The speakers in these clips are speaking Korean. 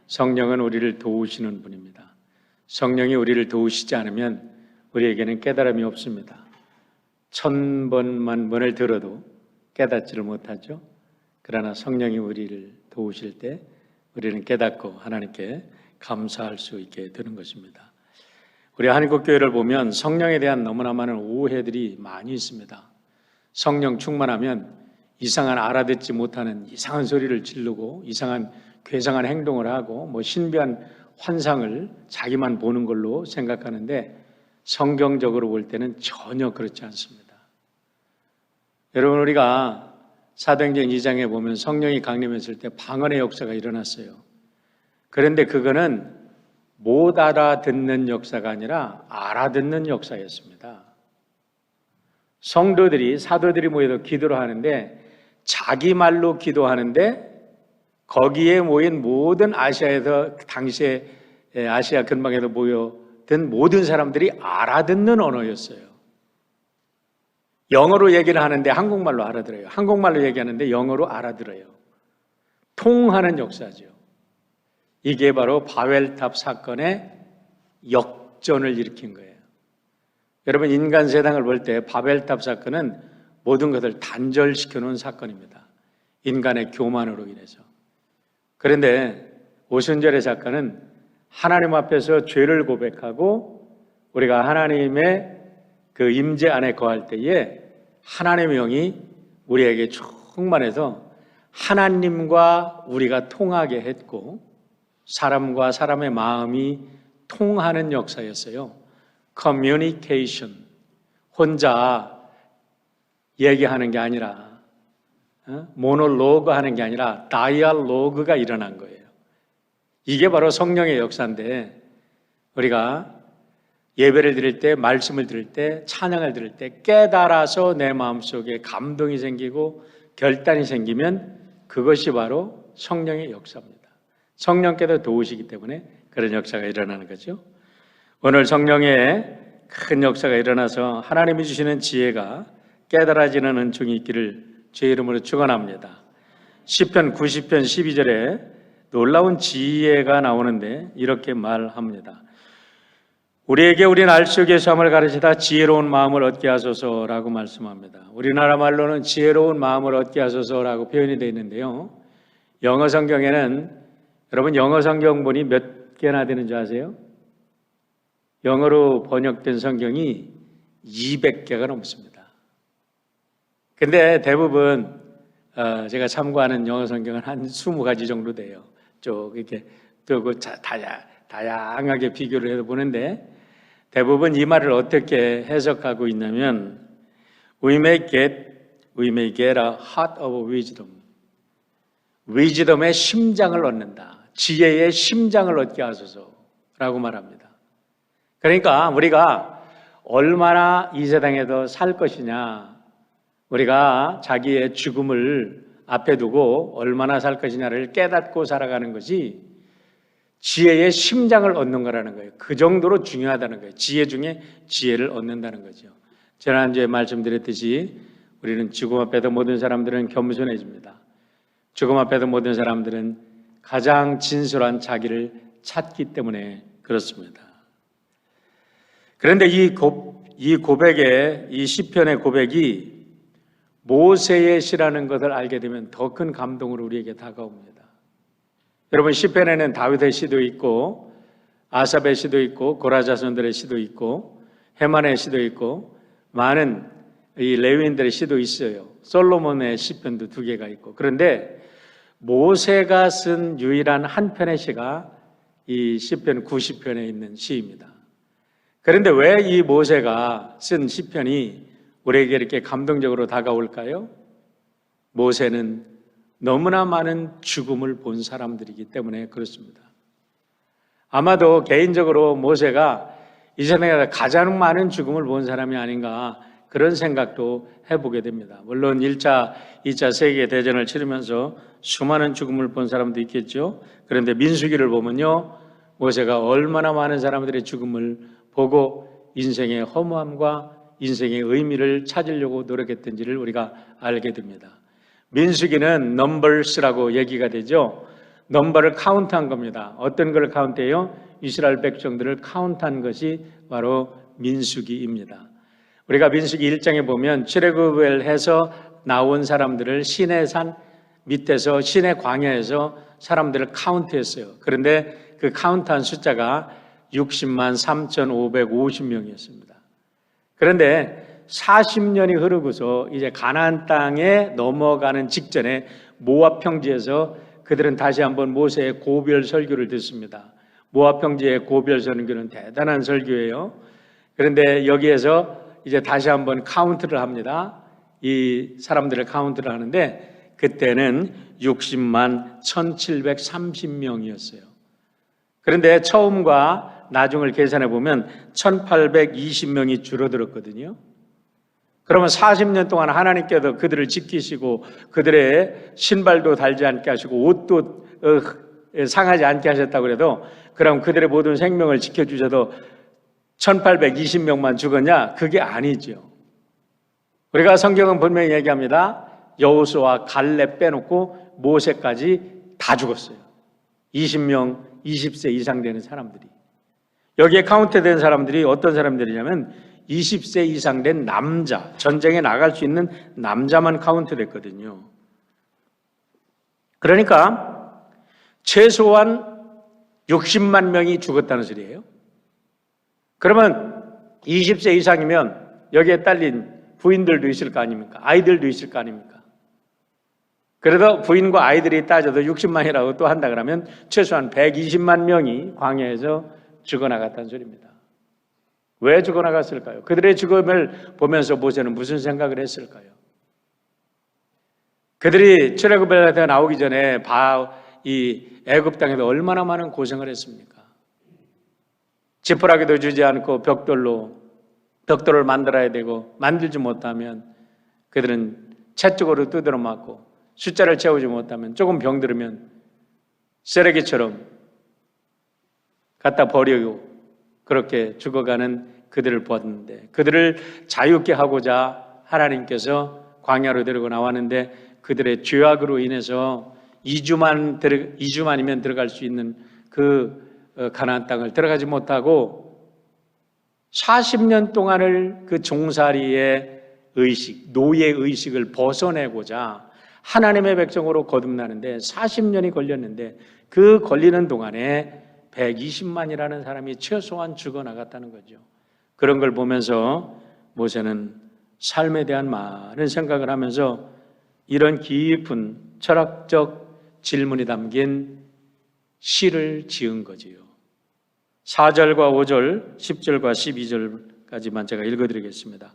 성령은 우리를 도우시는 분입니다. 성령이 우리를 도우시지 않으면 우리에게는 깨달음이 없습니다. 1000번만 번을 들어도 깨닫지를 못하죠. 그러나 성령이 우리를 도우실 때 우리는 깨닫고 하나님께 감사할 수 있게 되는 것입니다. 우리 한국교회를 보면 성령에 대한 너무나 많은 오해들이 많이 있습니다. 성령 충만하면 이상한 알아듣지 못하는 이상한 소리를 지르고 이상한 괴상한 행동을 하고 신비한 환상을 자기만 보는 걸로 생각하는데 성경적으로 볼 때는 전혀 그렇지 않습니다. 여러분, 우리가 사도행전 2장에 보면 성령이 강림했을 때 방언의 역사가 일어났어요. 그런데 그거는 못 알아듣는 역사가 아니라 알아듣는 역사였습니다. 성도들이, 사도들이 모여서 기도를 하는데 자기 말로 기도하는데 거기에 모인 모든 아시아에서, 당시에 아시아 근방에서 모여든 모든 사람들이 알아듣는 언어였어요. 영어로 얘기를 하는데 한국말로 알아들어요. 한국말로 얘기하는데 영어로 알아들어요. 통하는 역사죠. 이게 바로 바벨탑 사건의 역전을 일으킨 거예요. 여러분, 인간 세상을 볼 때 바벨탑 사건은 모든 것을 단절시켜 놓은 사건입니다. 인간의 교만으로 인해서. 그런데 오순절의 사건은 하나님 앞에서 죄를 고백하고 우리가 하나님의 그 임재 안에 거할 때에 하나님의 영이 우리에게 충만해서 하나님과 우리가 통하게 했고 사람과 사람의 마음이 통하는 역사였어요. 커뮤니케이션, 혼자 얘기하는 게 아니라 모노로그 하는 게 아니라 다이얼로그가 일어난 거예요. 이게 바로 성령의 역사인데 우리가 예배를 드릴 때, 말씀을 들을 때, 찬양을 들을 때 깨달아서 내 마음속에 감동이 생기고 결단이 생기면 그것이 바로 성령의 역사입니다. 성령께서 도우시기 때문에 그런 역사가 일어나는 거죠. 오늘 성령의 큰 역사가 일어나서 하나님이 주시는 지혜가 깨달아지는 은총이 있기를 제 이름으로 축원합니다. 시편 90편 12절에 놀라운 지혜가 나오는데 이렇게 말합니다. 우리에게 우리 날 속의 삶을 가르치다 지혜로운 마음을 얻게 하소서라고 말씀합니다. 우리나라 말로는 지혜로운 마음을 얻게 하소서라고 표현이 되어 있는데요. 영어 성경에는, 여러분 영어 성경본이 몇 개나 되는 줄 아세요? 영어로 번역된 성경이 200개가 넘습니다. 근데 대부분 제가 참고하는 영어 성경은 한 20가지 정도 돼요. 쭉 이렇게 또 다양하게 비교를 해서 보는데 대부분 이 말을 어떻게 해석하고 있냐면 We may get a heart of wisdom. wisdom의 심장을 얻는다. 지혜의 심장을 얻게 하소서라고 말합니다. 그러니까 우리가 얼마나 이 세상에서 살 것이냐, 우리가 자기의 죽음을 앞에 두고 얼마나 살 것이냐를 깨닫고 살아가는 것이 지혜의 심장을 얻는 거라는 거예요. 그 정도로 중요하다는 거예요. 지혜 중에 지혜를 얻는다는 거죠. 지난주에 말씀드렸듯이 우리는 죽음 앞에서 모든 사람들은 겸손해집니다. 죽음 앞에서 모든 사람들은 가장 진솔한 자기를 찾기 때문에 그렇습니다. 그런데 이 고백의, 이 시편의 고백이 모세의 시라는 것을 알게 되면 더 큰 감동으로 우리에게 다가옵니다. 여러분, 시편에는 다윗의 시도 있고 아삽의 시도 있고 고라 자손들의 시도 있고 헤만의 시도 있고 많은 이 레위인들의 시도 있어요. 솔로몬의 시편도 2개가 있고. 그런데 모세가 쓴 유일한 한 편의 시가 이 시편 90편에 있는 시입니다. 그런데 왜 이 모세가 쓴 시편이 우리에게 이렇게 감동적으로 다가올까요? 모세는 너무나 많은 죽음을 본 사람들이기 때문에 그렇습니다. 아마도 개인적으로 모세가 이 세상에서 가장 많은 죽음을 본 사람이 아닌가 그런 생각도 해보게 됩니다. 물론 1차, 2차 세계대전을 치르면서 수많은 죽음을 본 사람도 있겠죠. 그런데 민수기를 보면요, 모세가 얼마나 많은 사람들의 죽음을 보고 인생의 허무함과 인생의 의미를 찾으려고 노력했던지를 우리가 알게 됩니다. 민수기는 넘버스라고 얘기가 되죠. 넘버를 카운트한 겁니다. 어떤 걸 카운트해요? 이스라엘 백성들을 카운트한 것이 바로 민수기입니다. 우리가 민수기 1장에 보면 출애굽을 해서 나온 사람들을 시내 산 밑에서 시내 광야에서 사람들을 카운트했어요. 그런데 그 카운트한 숫자가 60만 3,550명이었습니다. 그런데 40년이 흐르고서 이제 가나안 땅에 넘어가는 직전에 모압 평지에서 그들은 다시 한번 모세의 고별 설교를 듣습니다. 모압 평지의 고별 설교는 대단한 설교예요. 그런데 여기에서 이제 다시 한번 카운트를 합니다. 이 사람들을 카운트를 하는데 그때는 60만 1,730명이었어요. 그런데 처음과 나중을 계산해 보면 1,820명이 줄어들었거든요. 그러면 40년 동안 하나님께서 그들을 지키시고 그들의 신발도 달지 않게 하시고 옷도 상하지 않게 하셨다고 해도 그럼 그들의 모든 생명을 지켜주셔도 1,820명만 죽었냐? 그게 아니죠. 우리가 성경은 분명히 얘기합니다. 여호수아, 갈렙 빼놓고 모세까지 다 죽었어요. 20명, 20세 이상 되는 사람들이. 여기에 카운트된 사람들이 어떤 사람들이냐면 20세 이상 된 남자, 전쟁에 나갈 수 있는 남자만 카운트됐거든요. 그러니까 최소한 60만 명이 죽었다는 소리예요. 그러면 20세 이상이면 여기에 딸린 부인들도 있을 거 아닙니까? 아이들도 있을 거 아닙니까? 그래도 부인과 아이들이 따져도 60만이라고 또 한다 그러면 최소한 120만 명이 광야에서 죽어나갔다는 소리입니다. 왜 죽어나갔을까요? 그들의 죽음을 보면서 모세는 무슨 생각을 했을까요? 그들이 출애굽을 해서 나오기 전에 이 애굽 땅에서 얼마나 많은 고생을 했습니까? 지푸라기도 주지 않고 벽돌을 만들어야 되고 만들지 못하면 그들은 채찍으로 두드려 맞고 숫자를 채우지 못하면 조금 병들으면 쓰레기처럼 갖다 버리고 그렇게 죽어가는 그들을 보았는데 그들을 자유케 하고자 하나님께서 광야로 데리고 나왔는데 그들의 죄악으로 인해서 2주만이면 들어갈 수 있는 그 가나안 땅을 들어가지 못하고 40년 동안을 그 종살이의 의식, 노예 의식을 벗어내고자 하나님의 백성으로 거듭나는데 40년이 걸렸는데 그 걸리는 동안에 120만이라는 사람이 최소한 죽어나갔다는 거죠. 그런 걸 보면서 모세는 삶에 대한 많은 생각을 하면서 이런 깊은 철학적 질문이 담긴 시를 지은 거지요. 4절과 5절, 10절과 12절까지만 제가 읽어드리겠습니다.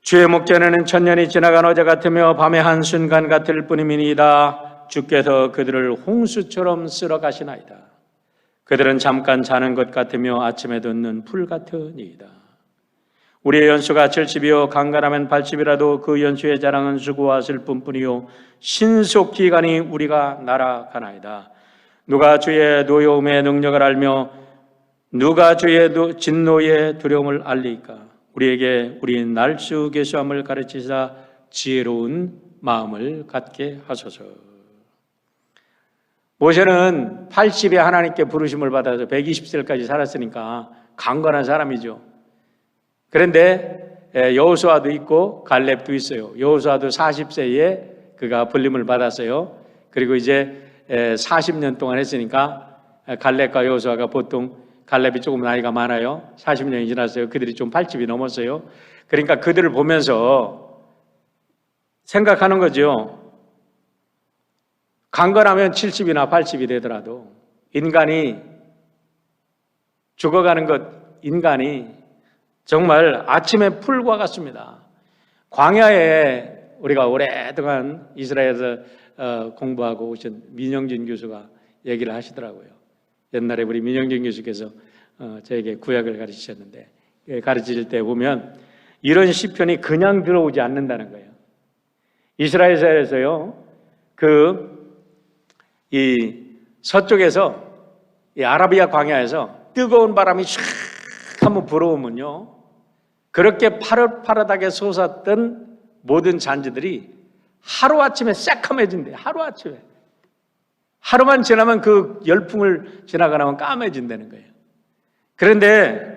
주의 목전에는 천년이 지나간 어제 같으며 밤의 한순간 같을 뿐이니이다. 주께서 그들을 홍수처럼 쓸어 가시나이다. 그들은 잠깐 자는 것 같으며 아침에 돋는 풀 같으니이다. 우리의 연수가 70이요 강간하면 80이라도 그 연수의 자랑은 수고와 슬픔뿐이요 신속히 가니 우리가 날아가나이다. 누가 주의 노여움의 능력을 알며 누가 주의 진노의 두려움을 알리까? 우리에게 우리 날수 계수함을 가르치사 지혜로운 마음을 갖게 하소서. 모세는 80에 하나님께 부르심을 받아서 120세까지 살았으니까 강건한 사람이죠. 그런데 여호수아도 있고 갈렙도 있어요. 여호수아도 40세에 그가 불림을 받았어요. 그리고 이제 40년 동안 했으니까 갈렙과 여호수아가 보통 갈렙이 조금 나이가 많아요. 40년이 지났어요. 그들이 좀 80이 넘었어요. 그러니까 그들을 보면서 생각하는 거죠. 강건하면 70이나 80이 되더라도 인간이 죽어가는 인간이 정말 아침의 풀과 같습니다. 광야에 우리가 오랫동안 이스라엘에서 공부하고 오신 민영진 교수가 얘기를 하시더라고요. 옛날에 우리 민영진 교수께서 저에게 구약을 가르치셨는데 가르칠 때 보면 이런 시편이 그냥 들어오지 않는다는 거예요. 이스라엘에서요, 이 서쪽에서 이 아라비아 광야에서 뜨거운 바람이 샥 한번 불어오면요, 그렇게 파릇파릇하게 솟았던 모든 잔재들이 하루아침에 새카매진대. 하루아침에. 하루만 지나면 그 열풍을 지나가 나면 까매진다는 거예요. 그런데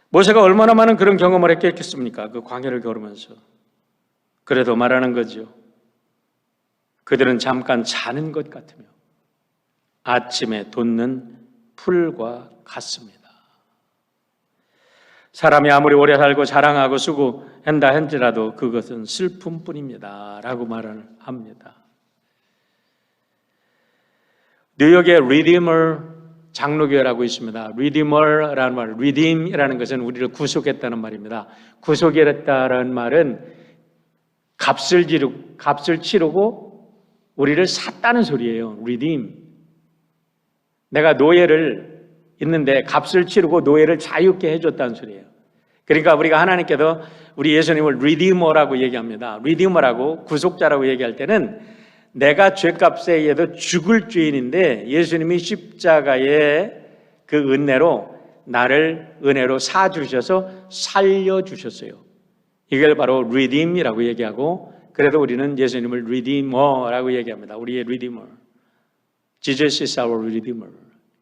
모세가 얼마나 많은 그런 경험을 했겠습니까? 그 광야를 걸으면서. 그래도 말하는 거죠. 그들은 잠깐 자는 것 같으며 아침에 돋는 풀과 같습니다. 사람이 아무리 오래 살고 자랑하고 수고한다 할지라도 그것은 슬픔뿐입니다. 라고 말을 합니다. 뉴욕의 리디머 장로교회라고 있습니다. 리디머라는 말, 리딤이라는 것은 우리를 구속했다는 말입니다. 구속했다는 말은 값을 치르고 우리를 샀다는 소리예요. 리딤. 내가 노예를 있는데 값을 치르고 노예를 자유케 해줬다는 소리예요. 그러니까 우리가 하나님께서 우리 예수님을 리디머라고 얘기합니다. 리디머라고 구속자라고 얘기할 때는 내가 죄값에 의해서 죽을 죄인인데 예수님이 십자가의 그 은혜로 나를 은혜로 사주셔서 살려주셨어요. 이걸 바로 리딤이라고 얘기하고 그래도 우리는 예수님을 리디머라고 얘기합니다. 우리의 리디머. Jesus is our redeemer.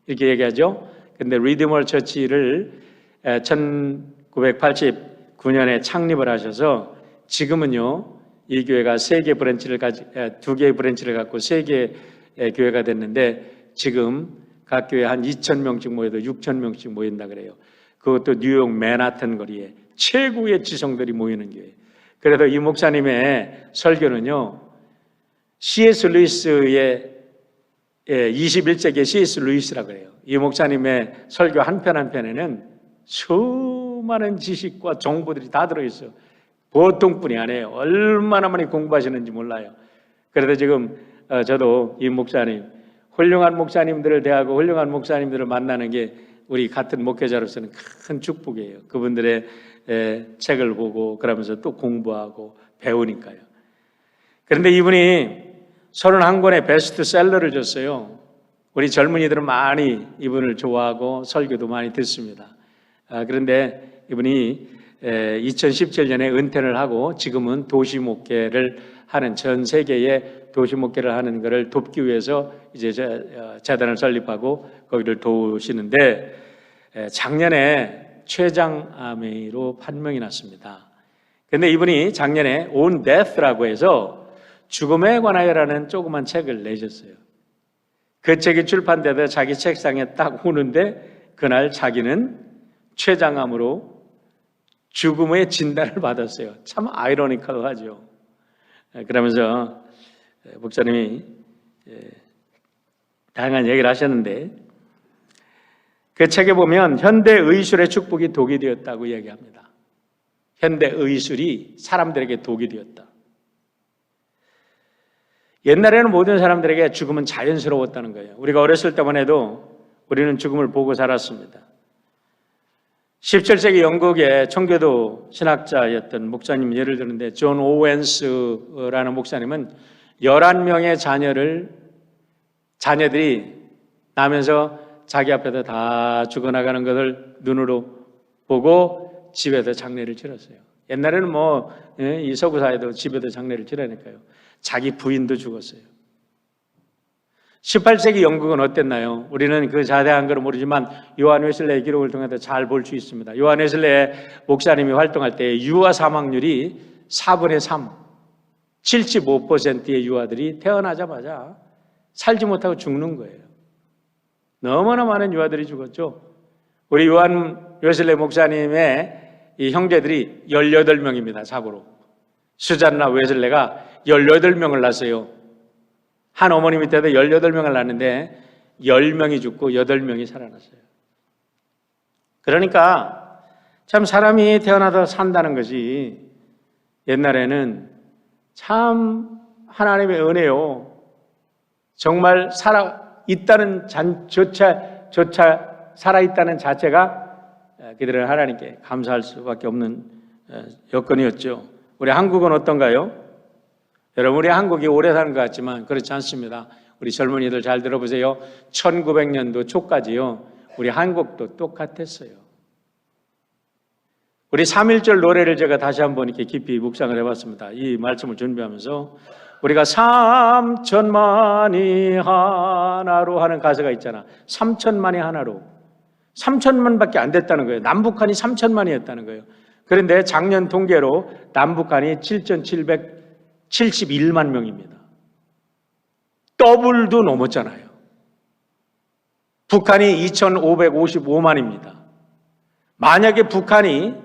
이렇게 얘기하죠. 근데 리디머 처치를 1989년에 창립을 하셔서 지금은요, 이 교회가 두 개의 브랜치를 갖고 3개의 교회가 됐는데 지금 각 교회 한 2,000명씩 모여도 6,000명씩 모인다 그래요. 그것도 뉴욕 맨하튼 거리에 최고의 지성들이 모이는 교회. 그래서 이 목사님의 설교는요, C.S. 루이스의 21세기의 C.S. 루이스라고 해요. 이 목사님의 설교 한 편 한 편에는 수많은 지식과 정보들이 다 들어있어요. 보통뿐이 아니에요. 얼마나 많이 공부하시는지 몰라요. 그래도 지금 저도 이 목사님, 훌륭한 목사님들을 대하고 훌륭한 목사님들을 만나는 게 우리 같은 목회자로서는 큰 축복이에요. 그분들의 책을 보고 그러면서 또 공부하고 배우니까요. 그런데 이분이 31권의 베스트셀러를 줬어요. 우리 젊은이들은 많이 이분을 좋아하고 설교도 많이 듣습니다. 그런데 이분이 2017년에 은퇴를 하고 지금은 도시목회를 하는, 전 세계에 도시목회를 하는 것을 돕기 위해서 이제 재단을 설립하고 거기를 도우시는데 작년에 췌장암으로 판명이 났습니다. 그런데 이분이 작년에 On Death라고 해서 죽음에 관하여라는 조그만 책을 내셨어요. 그 책이 출판돼서 자기 책상에 딱 오는데 그날 자기는 췌장암으로 죽음의 진단을 받았어요. 참 아이러니컬하죠. 그러면서 목사님이 다양한 얘기를 하셨는데 그 책에 보면 현대 의술의 축복이 독이 되었다고 얘기합니다. 현대 의술이 사람들에게 독이 되었다. 옛날에는 모든 사람들에게 죽음은 자연스러웠다는 거예요. 우리가 어렸을 때만 해도 우리는 죽음을 보고 살았습니다. 17세기 영국의 청교도 신학자였던 목사님 예를 드는데 존 오웬스라는 목사님은 11명의 자녀들이 나면서 자기 앞에서 다 죽어나가는 것을 눈으로 보고 집에서 장례를 치렀어요. 옛날에는 이 서구 사회도 집에서 장례를 치르니까요. 자기 부인도 죽었어요. 18세기 영국은 어땠나요? 우리는 그 자세한 걸 모르지만 요한 웨슬레의 기록을 통해서 잘 볼 수 있습니다. 요한 웨슬레 목사님이 활동할 때 유아 사망률이 4분의 3, 75%의 유아들이 태어나자마자 살지 못하고 죽는 거예요. 너무나 많은 유아들이 죽었죠. 우리 요한 웨슬레 목사님의 이 형제들이 18명입니다. 자고로. 수잔나 웨슬레가 18명을 낳았어요. 한 어머니 밑에도 18명을 낳았는데 10명이 죽고 8명이 살아났어요. 그러니까 참 사람이 태어나서 산다는 것이 옛날에는 참 하나님의 은혜요. 정말 살아있다는 조차 살아있다는 자체가 그들은 하나님께 감사할 수밖에 없는 여건이었죠. 우리 한국은 어떤가요? 여러분, 우리 한국이 오래 사는 것 같지만 그렇지 않습니다. 우리 젊은이들 잘 들어보세요. 1900년도 초까지요. 우리 한국도 똑같았어요. 우리 3.1절 노래를 제가 다시 한번 이렇게 깊이 묵상을 해봤습니다. 이 말씀을 준비하면서 우리가 3천만이 하나로 하는 가사가 있잖아. 3천만이 하나로. 3천만밖에 안 됐다는 거예요. 남북한이 3천만이었다는 거예요. 그런데 작년 통계로 남북한이 7,771만 명입니다. 더블도 넘었잖아요. 북한이 2,555만입니다. 만약에 북한이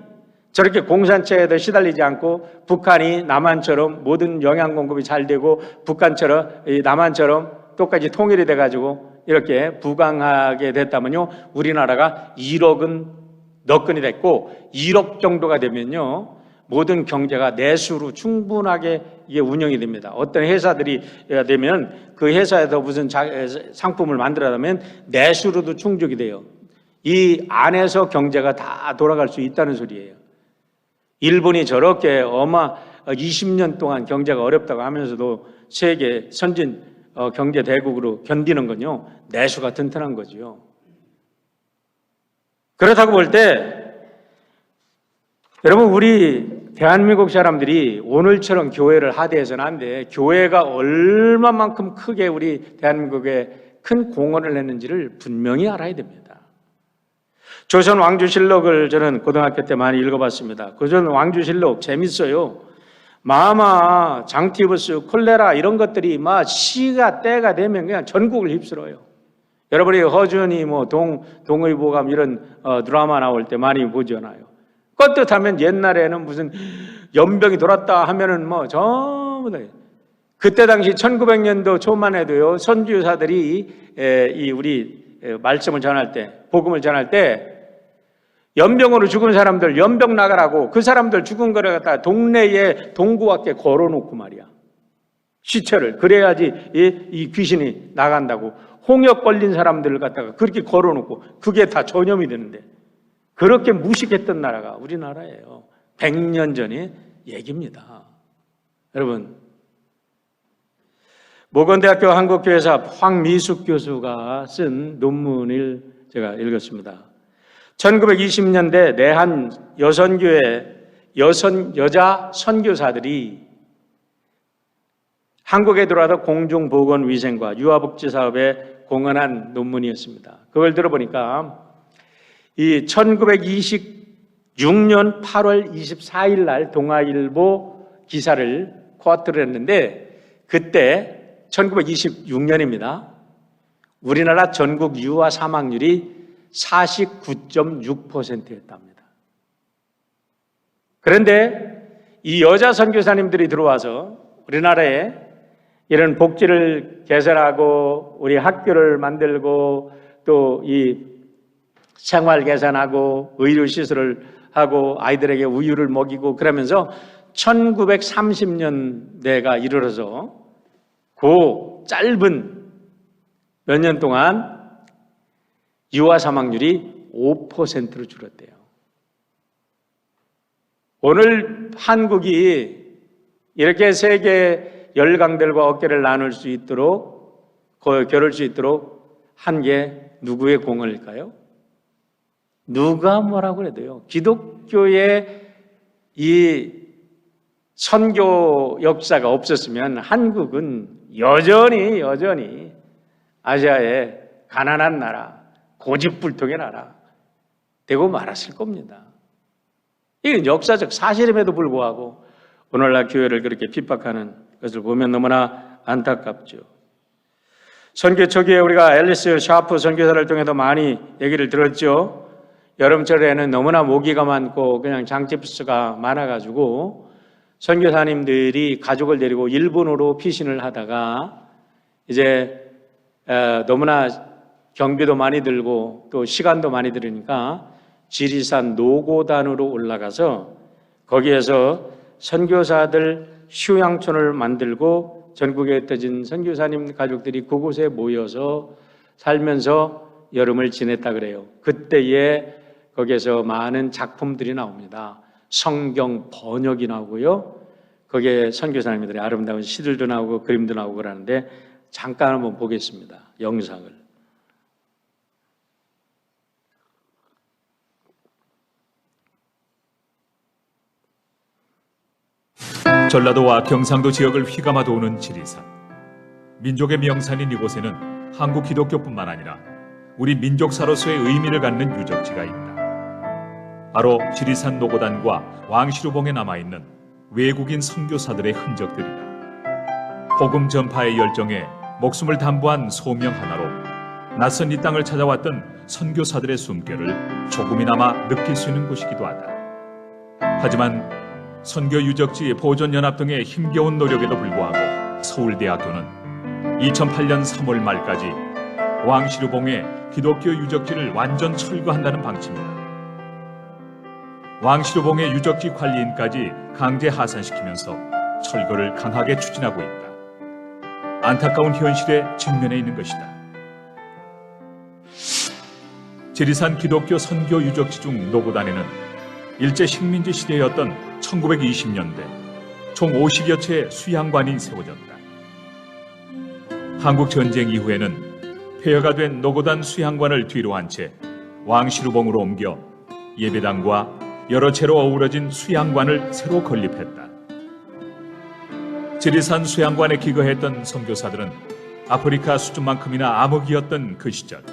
저렇게 공산체에도 시달리지 않고 북한이 남한처럼 모든 영양 공급이 잘 되고 북한처럼 남한처럼 똑같이 통일이 돼가지고 이렇게 부강하게 됐다면요, 우리나라가 1억은 너끈이 됐고 1억 정도가 되면요 모든 경제가 내수로 충분하게 이게 운영이 됩니다. 어떤 회사들이 되면 그 회사에서 무슨 상품을 만들어내면 내수로도 충족이 돼요. 이 안에서 경제가 다 돌아갈 수 있다는 소리예요. 일본이 저렇게 20년 동안 경제가 어렵다고 하면서도 세계 선진 경제 대국으로 견디는 건요, 내수가 튼튼한 거지요. 그렇다고 볼 때 여러분, 우리 대한민국 사람들이 오늘처럼 교회를 하대해서는 안 돼. 교회가 얼마만큼 크게 우리 대한민국에 큰 공헌을 했는지를 분명히 알아야 됩니다. 조선 왕조실록을 저는 고등학교 때 많이 읽어봤습니다. 조선 왕조실록 재밌어요. 마마, 장티부스, 콜레라 이런 것들이 막 시가 때가 되면 그냥 전국을 휩쓸어요. 여러분이 허준이 동의보감 이런 드라마 나올 때 많이 보잖아요. 껐듯하면 옛날에는 무슨 연병이 돌았다 하면은 전부 다 그때 당시 1900년도 초만 해도요, 선교사들이 우리 말씀을 전할 때, 복음을 전할 때 연병으로 죽은 사람들 연병 나가라고 그 사람들 죽은 거를 갖다가 동네에 동구밖에 걸어놓고 말이야. 시체를. 그래야지 이 귀신이 나간다고. 홍역 걸린 사람들을 갖다가 그렇게 걸어놓고 그게 다 전염이 되는데 그렇게 무식했던 나라가 우리나라예요. 100년 전의 얘기입니다. 여러분, 모건대학교 한국교회사 황미숙 교수가 쓴 논문을 제가 읽었습니다. 1920년대 내한 여선교회 여자 선교사들이 한국에 들어와서 공중보건위생과 유아복지 사업에 공헌한 논문이었습니다. 그걸 들어보니까 이 1926년 8월 24일 날 동아일보 기사를 쿼트를 했는데 그때 1926년입니다. 우리나라 전국 유아 사망률이 49.6%였답니다. 그런데 이 여자 선교사님들이 들어와서 우리나라에 이런 복지를 개선하고 우리 학교를 만들고 또 이 생활 개선하고 의료시설을 하고 아이들에게 우유를 먹이고 그러면서 1930년대가 이르러서 그 짧은 몇 년 동안 유아 사망률이 5%로 줄었대요. 오늘 한국이 이렇게 세계 열강들과 어깨를 나눌 수 있도록 겨룰 수 있도록 한 게 누구의 공헌일까요? 누가 뭐라고 해도요. 기독교의 이 선교 역사가 없었으면 한국은 여전히 아시아의 가난한 나라, 고집불통의 나라 되고 말았을 겁니다. 이건 역사적 사실임에도 불구하고 오늘날 교회를 그렇게 핍박하는 것을 보면 너무나 안타깝죠. 선교 초기에 우리가 앨리스 샤프 선교사를 통해서 많이 얘기를 들었죠. 여름철에는 너무나 모기가 많고 그냥 장집수가 많아가지고 선교사님들이 가족을 데리고 일본으로 피신을 하다가 이제 너무나 경비도 많이 들고 또 시간도 많이 들으니까 지리산 노고단으로 올라가서 거기에서 선교사들 휴양촌을 만들고 전국에 흩어진 선교사님 가족들이 그곳에 모여서 살면서 여름을 지냈다 그래요. 그때에 거기에서 많은 작품들이 나옵니다. 성경 번역이 나오고요. 거기에 선교사님들이 아름다운 시들도 나오고 그림도 나오고 그러는데 잠깐 한번 보겠습니다. 영상을. 전라도와 경상도 지역을 휘감아 도우는 지리산. 민족의 명산인 이곳에는 한국 기독교뿐만 아니라 우리 민족사로서의 의미를 갖는 유적지가 있다. 바로 지리산 노고단과 왕시루봉에 남아있는 외국인 선교사들의 흔적들이다. 복음 전파의 열정에 목숨을 담보한 소명 하나로 낯선 이 땅을 찾아왔던 선교사들의 숨결을 조금이나마 느낄 수 있는 곳이기도 하다. 하지만 선교 유적지 보존연합 등의 힘겨운 노력에도 불구하고 서울대학교는 2008년 3월 말까지 왕시루봉의 기독교 유적지를 완전 철거한다는 방침이다. 왕시루봉의 유적지 관리인까지 강제 하산시키면서 철거를 강하게 추진하고 있다. 안타까운 현실에 직면해 있는 것이다. 지리산 기독교 선교 유적지 중 노고단에는 일제 식민지 시대였던 1920년대 총 50여 채의 수양관이 세워졌다. 한국 전쟁 이후에는 폐허가 된 노고단 수양관을 뒤로 한 채 왕시루봉으로 옮겨 예배당과 여러 채로 어우러진 수양관을 새로 건립했다. 지리산 수양관에 기거했던 선교사들은 아프리카 수준만큼이나 암흑이었던 그 시절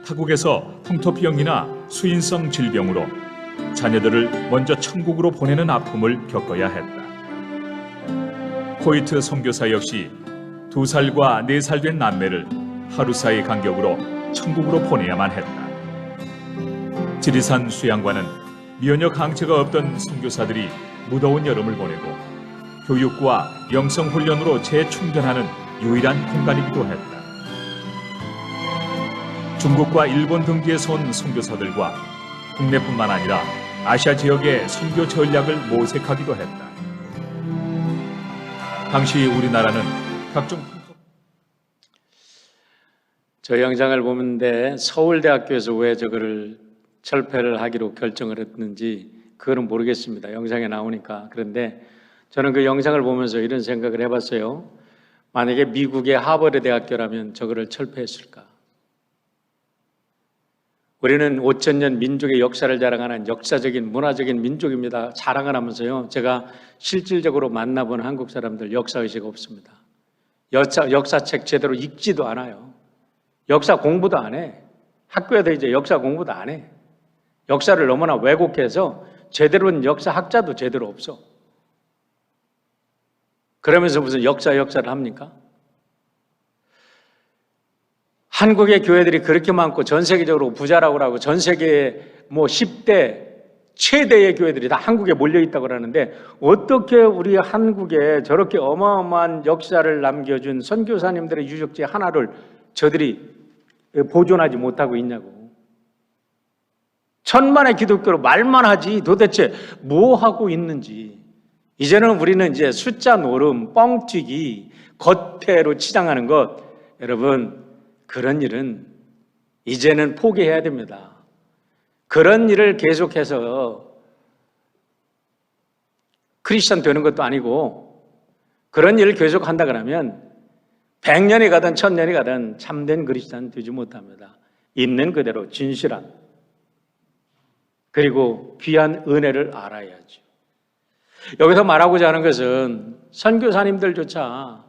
타국에서 풍토병이나 수인성 질병으로 자녀들을 먼저 천국으로 보내는 아픔을 겪어야 했다. 코이트 선교사 역시 2살과 4살 된 남매를 하루 사이 간격으로 천국으로 보내야만 했다. 지리산 수양관은 면역 항체가 없던 선교사들이 무더운 여름을 보내고 교육과 영성 훈련으로 재충전하는 유일한 공간이기도 했다. 중국과 일본 등지에서 온 선교사들과 국내뿐만 아니라 아시아 지역의 선교 전략을 모색하기도 했다. 당시 우리나라는 각종 저 영상을 보는데 서울대학교에서 왜 저거를 철폐를 하기로 결정을 했는지 그거는 모르겠습니다. 영상에 나오니까. 그런데 저는 그 영상을 보면서 이런 생각을 해봤어요. 만약에 미국의 하버드 대학교라면 저거를 철폐했을까? 우리는 5,000년 민족의 역사를 자랑하는 역사적인 문화적인 민족입니다. 자랑을 하면서요. 제가 실질적으로 만나본 한국 사람들 역사의식 없습니다. 역사책 제대로 읽지도 않아요. 역사 공부도 안 해. 학교에도 이제 역사 공부도 안 해. 역사를 너무나 왜곡해서 제대로 된 역사학자도 제대로 없어. 그러면서 무슨 역사를 합니까? 한국의 교회들이 그렇게 많고 전 세계적으로 부자라고 하고 전 세계에 10대 최대의 교회들이 다 한국에 몰려있다고 그러는데 어떻게 우리 한국에 저렇게 어마어마한 역사를 남겨준 선교사님들의 유적지 하나를 저들이 보존하지 못하고 있냐고. 천만의 기독교로 말만 하지 도대체 뭐 하고 있는지. 이제는 우리는 이제 숫자 노름, 뻥튀기, 겉대로 치장하는 것. 여러분, 그런 일은 이제는 포기해야 됩니다. 그런 일을 계속해서 크리스찬 되는 것도 아니고 그런 일을 계속한다 그러면 100년이 가든 1000년이 가든 참된 그리스도는 되지 못합니다. 있는 그대로 진실한 그리고 귀한 은혜를 알아야죠. 여기서 말하고자 하는 것은 선교사님들조차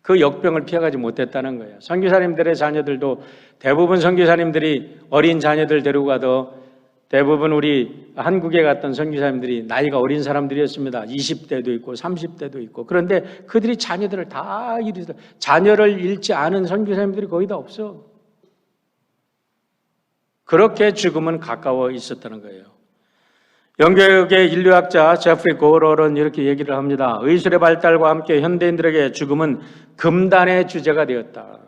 그 역병을 피해가지 못했다는 거예요. 선교사님들의 자녀들도 대부분 선교사님들이 어린 자녀들 데리고 가도 대부분 우리 한국에 갔던 선교사님들이 나이가 어린 사람들이었습니다. 20대도 있고 30대도 있고. 그런데 그들이 자녀들을 다 잃어서 자녀를 잃지 않은 선교사님들이 거의 다 없어. 그렇게 죽음은 가까워 있었다는 거예요. 영국의 인류학자 제프리 고럴은 이렇게 얘기를 합니다. 의술의 발달과 함께 현대인들에게 죽음은 금단의 주제가 되었다.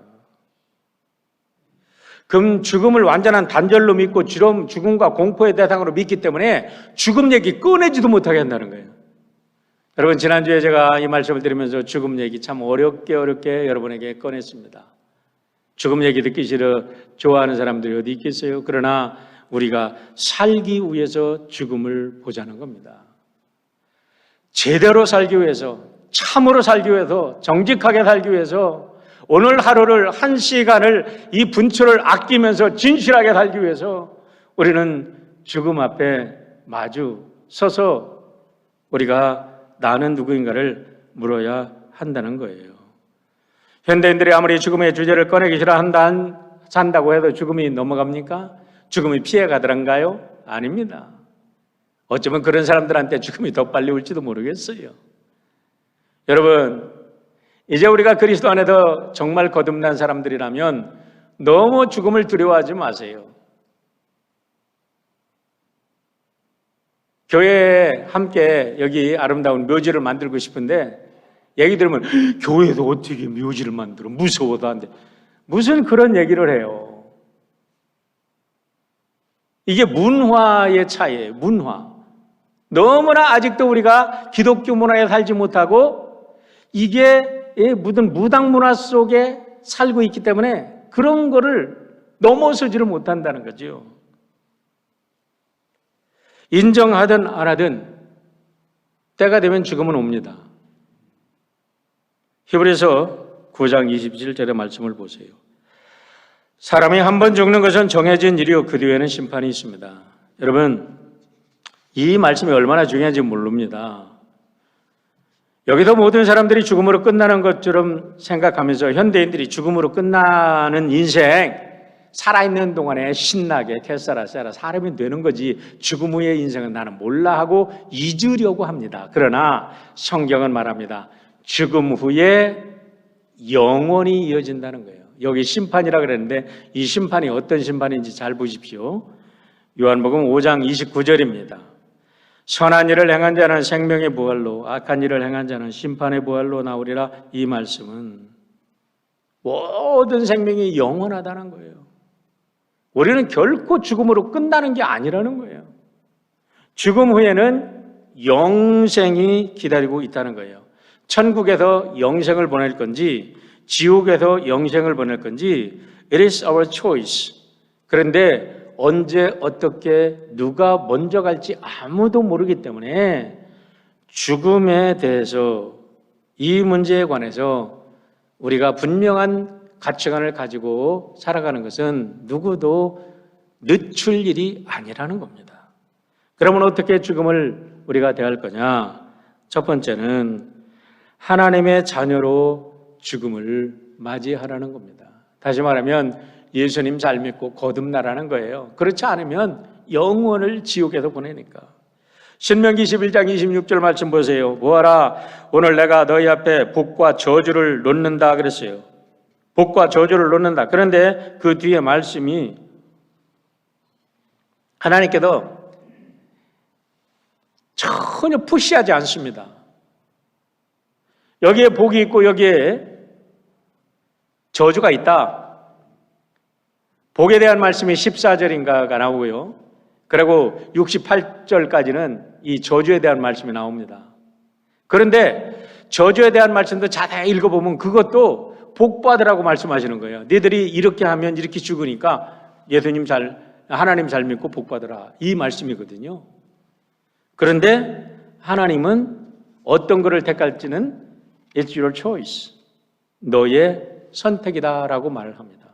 죽음을 완전한 단절로 믿고 죽음과 공포의 대상으로 믿기 때문에 죽음 얘기 꺼내지도 못하게 한다는 거예요. 여러분, 지난주에 제가 이 말씀을 드리면서 죽음 얘기 참 어렵게 여러분에게 꺼냈습니다. 죽음 얘기 듣기 싫어 좋아하는 사람들이 어디 있겠어요? 그러나 우리가 살기 위해서 죽음을 보자는 겁니다. 제대로 살기 위해서, 참으로 살기 위해서, 정직하게 살기 위해서, 오늘 하루를 1시간을 이 분초를 아끼면서 진실하게 살기 위해서 우리는 죽음 앞에 마주 서서 우리가 나는 누구인가를 물어야 한다는 거예요. 현대인들이 아무리 죽음의 주제를 꺼내기 산다고 해도 죽음이 넘어갑니까? 죽음이 피해가더란가요? 아닙니다. 어쩌면 그런 사람들한테 죽음이 더 빨리 올지도 모르겠어요. 여러분, 이제 우리가 그리스도 안에서 정말 거듭난 사람들이라면 너무 죽음을 두려워하지 마세요. 교회에 함께 여기 아름다운 묘지를 만들고 싶은데 얘기 들으면 교회에서 어떻게 묘지를 만들어? 무서워도 안 돼. 무슨 그런 얘기를 해요. 이게 문화의 차이예요. 문화. 너무나 아직도 우리가 기독교 문화에 살지 못하고 이게 묻은 무당 문화 속에 살고 있기 때문에 그런 거를 넘어서지를 못한다는 거죠. 인정하든 안 하든 때가 되면 죽음은 옵니다. 히브리서 9장 27절의 말씀을 보세요. 사람이 한 번 죽는 것은 정해진 일이요 그 뒤에는 심판이 있습니다. 여러분, 이 말씀이 얼마나 중요한지 모릅니다. 여기서 모든 사람들이 죽음으로 끝나는 것처럼 생각하면서 현대인들이 죽음으로 끝나는 인생, 살아있는 동안에 신나게 캐사라세라 사람이 되는 거지 죽음 후의 인생은 나는 몰라 하고 잊으려고 합니다. 그러나 성경은 말합니다. 죽음 후에 영원히 이어진다는 거예요. 여기 심판이라 그랬는데 이 심판이 어떤 심판인지 잘 보십시오. 요한복음 5장 29절입니다. 선한 일을 행한 자는 생명의 부활로, 악한 일을 행한 자는 심판의 부활로 나오리라. 이 말씀은 모든 생명이 영원하다는 거예요. 우리는 결코 죽음으로 끝나는 게 아니라는 거예요. 죽음 후에는 영생이 기다리고 있다는 거예요. 천국에서 영생을 보낼 건지 지옥에서 영생을 보낼 건지 It is our choice. 그런데 언제 어떻게 누가 먼저 갈지 아무도 모르기 때문에 죽음에 대해서 이 문제에 관해서 우리가 분명한 가치관을 가지고 살아가는 것은 누구도 늦출 일이 아니라는 겁니다. 그러면 어떻게 죽음을 우리가 대할 거냐? 첫 번째는 하나님의 자녀로 죽음을 맞이하라는 겁니다. 다시 말하면 예수님 잘 믿고 거듭나라는 거예요. 그렇지 않으면 영원을 지옥에서 보내니까. 신명기 11장 26절 말씀 보세요. 보아라, 오늘 내가 너희 앞에 복과 저주를 놓는다 그랬어요. 복과 저주를 놓는다. 그런데 그 뒤에 말씀이 하나님께서 전혀 푸시하지 않습니다. 여기에 복이 있고 여기에 저주가 있다. 복에 대한 말씀이 14절인가가 나오고요. 그리고 68절까지는 이 저주에 대한 말씀이 나옵니다. 그런데 저주에 대한 말씀도 자세히 읽어보면 그것도 복 받으라고 말씀하시는 거예요. 너희들이 이렇게 하면 이렇게 죽으니까 하나님 잘 믿고 복 받으라. 이 말씀이거든요. 그런데 하나님은 어떤 것을 택할지는 It's your choice. 너의 선택이다라고 말을 합니다.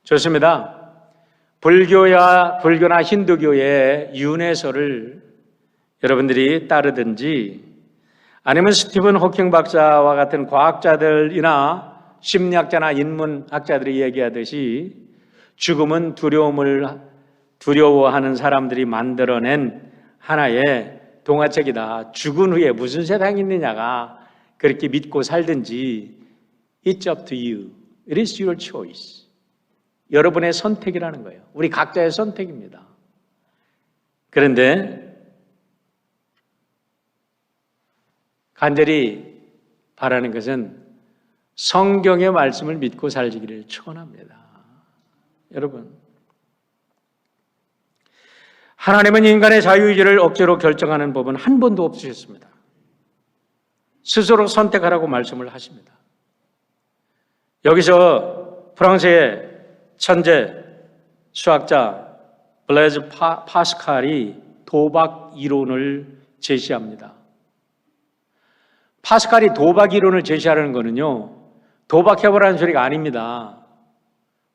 좋습니다. 불교나 힌두교의 윤회설을 여러분들이 따르든지 아니면 스티븐 호킹 박사와 같은 과학자들이나 심리학자나 인문학자들이 얘기하듯이 죽음은 두려워하는 사람들이 만들어낸 하나의 동화책이다. 죽은 후에 무슨 세상이 있느냐가 그렇게 믿고 살든지 It's up to you. It is your choice. 여러분의 선택이라는 거예요. 우리 각자의 선택입니다. 그런데 간절히 바라는 것은 성경의 말씀을 믿고 살기를 축원합니다. 여러분, 하나님은 인간의 자유의지를 억지로 결정하는 법은 한 번도 없으셨습니다. 스스로 선택하라고 말씀을 하십니다. 여기서 프랑스의 천재 수학자 블레즈 파스칼이 도박 이론을 제시합니다. 파스칼이 도박 이론을 제시하는 거는요, 도박해보라는 소리가 아닙니다.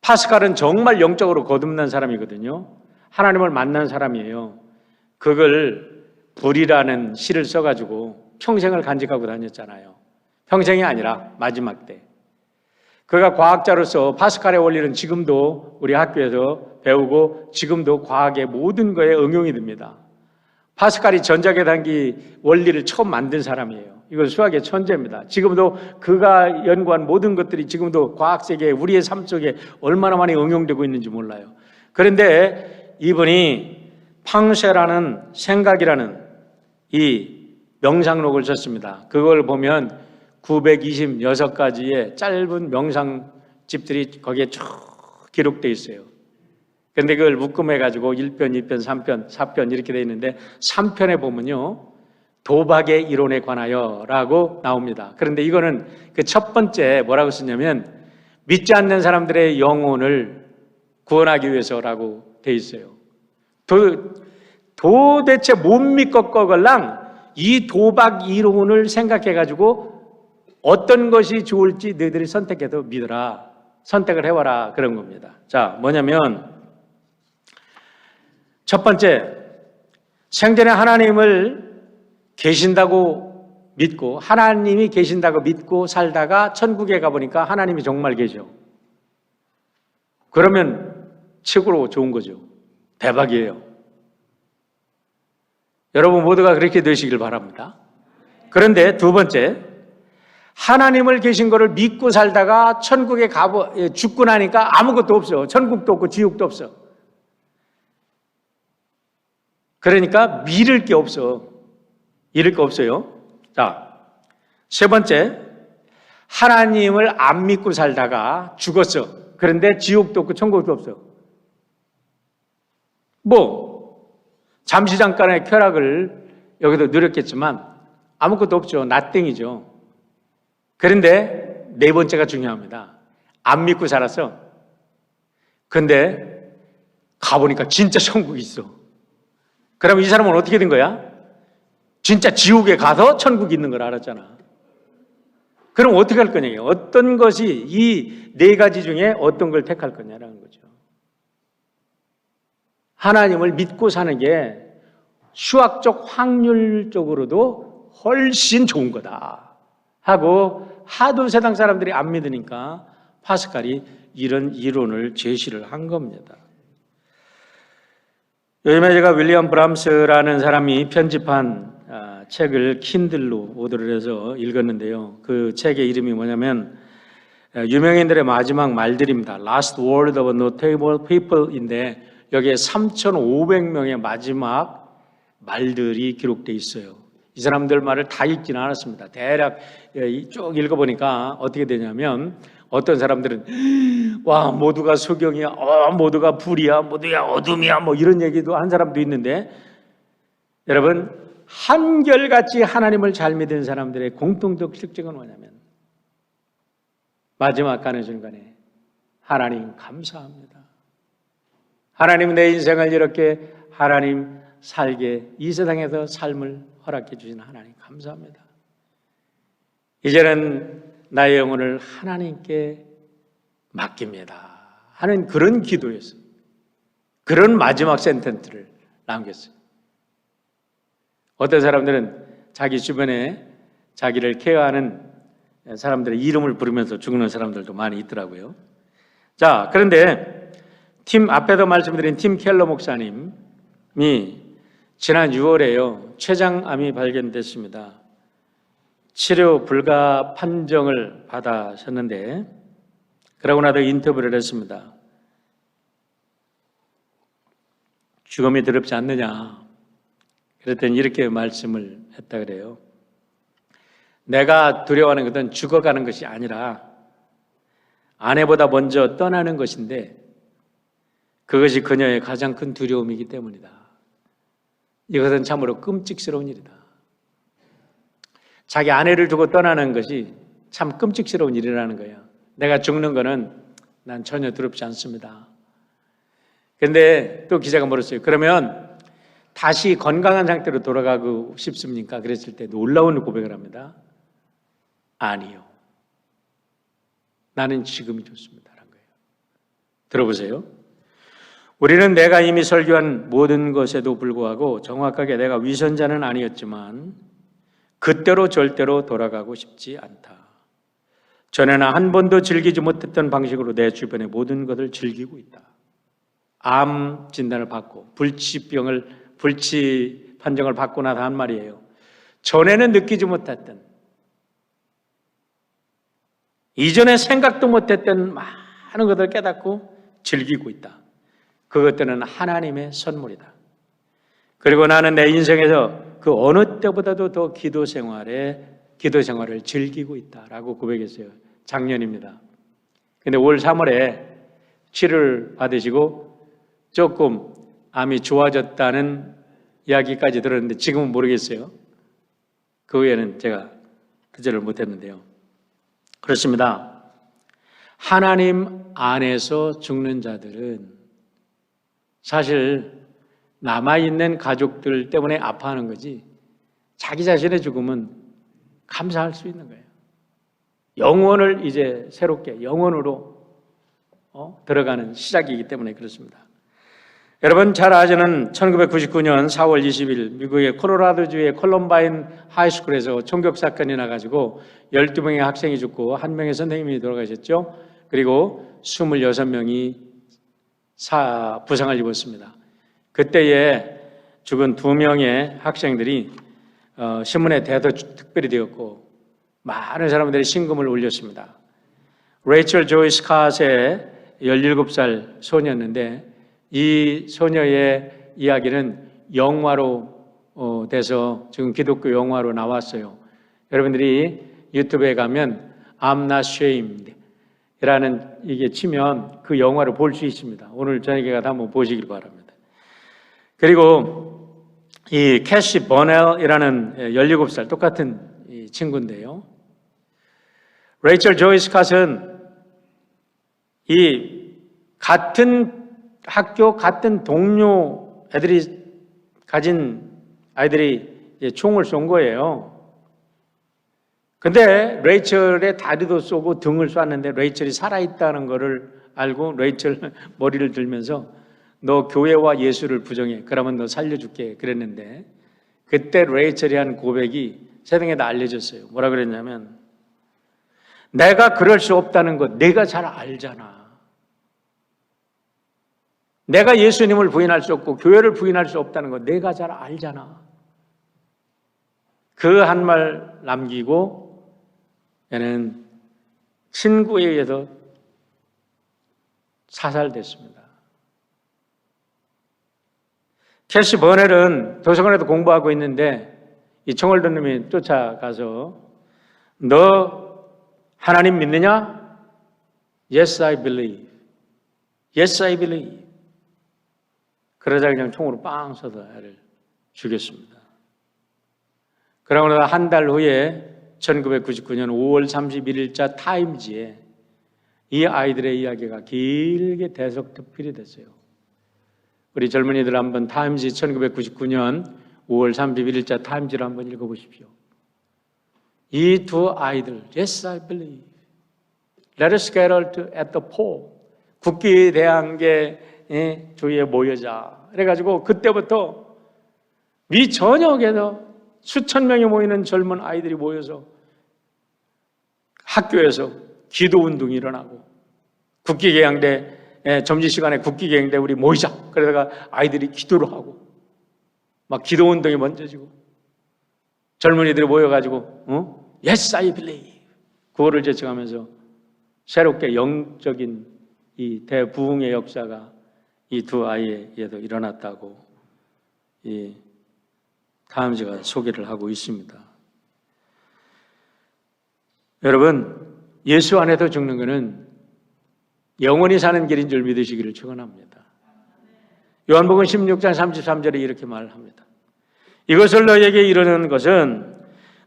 파스칼은 정말 영적으로 거듭난 사람이거든요. 하나님을 만난 사람이에요. 그걸 불이라는 시를 써가지고 평생을 간직하고 다녔잖아요. 평생이 아니라 마지막 때. 그가 과학자로서 파스칼의 원리는 지금도 우리 학교에서 배우고 지금도 과학의 모든 거에 응용이 됩니다. 파스칼이 전자계산기 원리를 처음 만든 사람이에요. 이건 수학의 천재입니다. 지금도 그가 연구한 모든 것들이 지금도 과학 세계에 우리의 삶 속에 얼마나 많이 응용되고 있는지 몰라요. 그런데 이분이 팡쉐라는 생각이라는 이 명상록을 썼습니다. 그걸 보면 926가지의 짧은 명상집들이 거기에 쭉 기록되어 있어요. 그런데 그걸 묶음해가지고 1편, 2편, 3편, 4편 이렇게 되어 있는데 3편에 보면요. 도박의 이론에 관하여 라고 나옵니다. 그런데 이거는 그 첫 번째 뭐라고 쓰냐면 믿지 않는 사람들의 영혼을 구원하기 위해서라고 되어 있어요. 도대체 못 믿겠거걸랑 이 도박 이론을 생각해가지고 어떤 것이 좋을지 너희들이 선택해도 믿어라. 선택을 해와라. 그런 겁니다. 자, 뭐냐면 첫 번째, 생전에 하나님을 계신다고 믿고 하나님이 계신다고 믿고 살다가 천국에 가보니까 하나님이 정말 계셔. 그러면 최고로 좋은 거죠. 대박이에요. 여러분 모두가 그렇게 되시길 바랍니다. 그런데 두 번째, 하나님을 계신 거를 믿고 살다가 천국에 죽고 나니까 아무것도 없어. 천국도 없고 지옥도 없어. 그러니까 믿을 게 없어. 잃을 게 없어요. 자, 세 번째, 하나님을 안 믿고 살다가 죽었어. 그런데 지옥도 없고 천국도 없어. 잠시 잠깐의 쾌락을 여기도 누렸겠지만 아무것도 없죠. 나땡이죠. 그런데 네 번째가 중요합니다. 안 믿고 살았어. 근데 가보니까 진짜 천국이 있어. 그럼 이 사람은 어떻게 된 거야? 진짜 지옥에 가서 천국이 있는 걸 알았잖아. 그럼 어떻게 할 거냐? 어떤 것이 이 네 가지 중에 어떤 걸 택할 거냐라는 거죠. 하나님을 믿고 사는 게 수학적 확률적으로도 훨씬 좋은 거다 하고 하도 세상 사람들이 안 믿으니까 파스칼이 이런 이론을 제시를 한 겁니다. 요즘에 제가 윌리엄 브람스라는 사람이 편집한 책을 킨들로 오더를 해서 읽었는데요. 그 책의 이름이 뭐냐면 유명인들의 마지막 말들입니다. Last Word of Notable People인데 여기에 3,500명의 마지막 말들이 기록되어 있어요. 이 사람들 말을 다 읽지는 않았습니다. 대략 쭉 읽어보니까 어떻게 되냐면 어떤 사람들은 와 모두가 소경이야, 모두가 불이야, 모두가 어둠이야 뭐 이런 얘기도 한 사람도 있는데 여러분 한결같이 하나님을 잘 믿는 사람들의 공통적 특징은 뭐냐면 마지막 가는 순간에 하나님 감사합니다. 하나님 내 인생을 이렇게 하나님 살게 이 세상에서 삶을 허락해 주신 하나님 감사합니다. 이제는 나의 영혼을 하나님께 맡깁니다 하는 그런 기도였어요. 그런 마지막 센텐스를 남겼어요. 어떤 사람들은 자기 주변에 자기를 케어하는 사람들의 이름을 부르면서 죽는 사람들도 많이 있더라고요. 자, 그런데 앞에도 말씀드린 팀 켈러 목사님이 지난 6월에요. 췌장암이 발견됐습니다. 치료 불가 판정을 받으셨는데 그러고 나서 인터뷰를 했습니다. 죽음이 두렵지 않느냐? 그랬더니 이렇게 말씀을 했다 그래요. 내가 두려워하는 것은 죽어가는 것이 아니라 아내보다 먼저 떠나는 것인데 그것이 그녀의 가장 큰 두려움이기 때문이다. 이것은 참으로 끔찍스러운 일이다. 자기 아내를 두고 떠나는 것이 참 끔찍스러운 일이라는 거예요. 내가 죽는 거는 난 전혀 두렵지 않습니다. 그런데 또 기자가 물었어요. 그러면 다시 건강한 상태로 돌아가고 싶습니까? 그랬을 때 놀라운 고백을 합니다. 아니요. 나는 지금이 좋습니다. 라는 거예요. 들어보세요. 우리는 내가 이미 설교한 모든 것에도 불구하고 정확하게 내가 위선자는 아니었지만 그때로 절대로 돌아가고 싶지 않다. 전에는 한 번도 즐기지 못했던 방식으로 내 주변의 모든 것을 즐기고 있다. 암 진단을 받고 불치 판정을 받고 나서 한 말이에요. 전에는 느끼지 못했던, 이전에 생각도 못했던 많은 것을 깨닫고 즐기고 있다. 그것들은 하나님의 선물이다. 그리고 나는 내 인생에서 그 어느 때보다도 더 기도 생활을 즐기고 있다라고 고백했어요. 작년입니다. 근데 올 3월에 치료를 받으시고 조금 암이 좋아졌다는 이야기까지 들었는데 지금은 모르겠어요. 그 후에는 제가 듣지를 못했는데요. 그렇습니다. 하나님 안에서 죽는 자들은 사실 남아있는 가족들 때문에 아파하는 거지 자기 자신의 죽음은 감사할 수 있는 거예요. 영원을 이제 새롭게 영원으로 들어가는 시작이기 때문에 그렇습니다. 여러분 잘 아시는 1999년 4월 20일 미국의 콜로라도주의 콜럼바인 하이스쿨에서 총격 사건이 나가지고 12명의 학생이 죽고 1명의 선생님이 돌아가셨죠. 그리고 26명이 부상을 입었습니다. 그때에 죽은 2명의 학생들이 신문에 대특별히 되었고 많은 사람들이 신금을 올렸습니다. 레이첼 조이 스캇의 17살 소녀였는데 이 소녀의 이야기는 영화로 돼서 지금 기독교 영화로 나왔어요. 여러분들이 유튜브에 가면 I'm not ashamed 라는 이게 치면 그 영화를 볼 수 있습니다. 오늘 저녁에 가서 한번 보시길 바랍니다. 그리고 이 캐시 버넬이라는 17살 똑같은 이 친구인데요. 레이첼 조이 스캇은 이 같은 학교 같은 동료 아이들이 총을 쏜 거예요. 근데 레이첼의 다리도 쏘고 등을 쐈는데 레이첼이 살아있다는 것을 알고 레이첼 머리를 들면서 너 교회와 예수를 부정해. 그러면 너 살려줄게. 그랬는데 그때 레이첼이 한 고백이 세상에 다 알려졌어요. 뭐라 그랬냐면 내가 그럴 수 없다는 것 내가 잘 알잖아. 내가 예수님을 부인할 수 없고 교회를 부인할 수 없다는 거 내가 잘 알잖아. 그 한 말 남기고 얘는 친구에 의해서 사살됐습니다. 캐시 버넬은 도서관에도 공부하고 있는데 이 총을 든 놈이 쫓아가서 너 하나님 믿느냐? Yes, I believe. Yes, I believe. 그러자 그냥 총으로 빵 쏘다 애를 죽였습니다. 그러고 나서 한 달 후에 1999년 5월 31일자 타임지에 이 아이들의 이야기가 길게 대속특필이 됐어요. 우리 젊은이들 한번 타임지 1999년 5월 31일자 타임지를 한번 읽어보십시오. 이 두 아이들, Yes, I believe. Let us gather at the pole. 국기 대항계 주위에 모여자. 그래가지고 그때부터 미 전역에서 수천 명이 모이는 젊은 아이들이 모여서 학교에서 기도운동이 일어나고 국기개항대 점심시간에 국기개항대 우리 모이자. 그러다가 아이들이 기도를 하고 막 기도운동이 번져지고 젊은이들이 모여가지고 Yes, I believe. 그거를 제청하면서 새롭게 영적인 이 대부흥의 역사가 이 두 아이에게도 일어났다고 이 타임즈가 소개를 하고 있습니다. 여러분, 예수 안에서 죽는 것은 영원히 사는 길인 줄 믿으시기를 축원합니다. 요한복음 16장 33절에 이렇게 말합니다. 이것을 너희에게 이르는 것은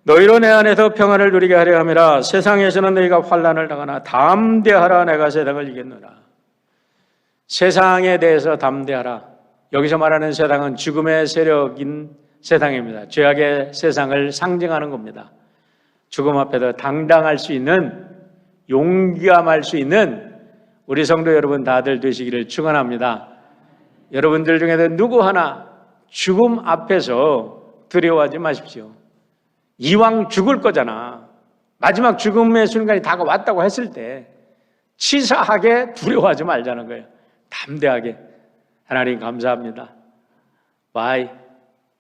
너희로 내 안에서 평안을 누리게 하려 함이라. 세상에서는 너희가 환난을 당하나 담대하라. 내가 세상을 이겼노라. 세상에 대해서 담대하라. 여기서 말하는 세상은 죽음의 세력인 세상입니다. 죄악의 세상을 상징하는 겁니다. 죽음 앞에서 당당할 수 있는, 용기함할 수 있는 우리 성도 여러분 다들 되시기를 축원합니다. 여러분들 중에도 누구 하나 죽음 앞에서 두려워하지 마십시오. 이왕 죽을 거잖아. 마지막 죽음의 순간이 다가왔다고 했을 때 치사하게 두려워하지 말자는 거예요. 담대하게. 하나님 감사합니다. Bye.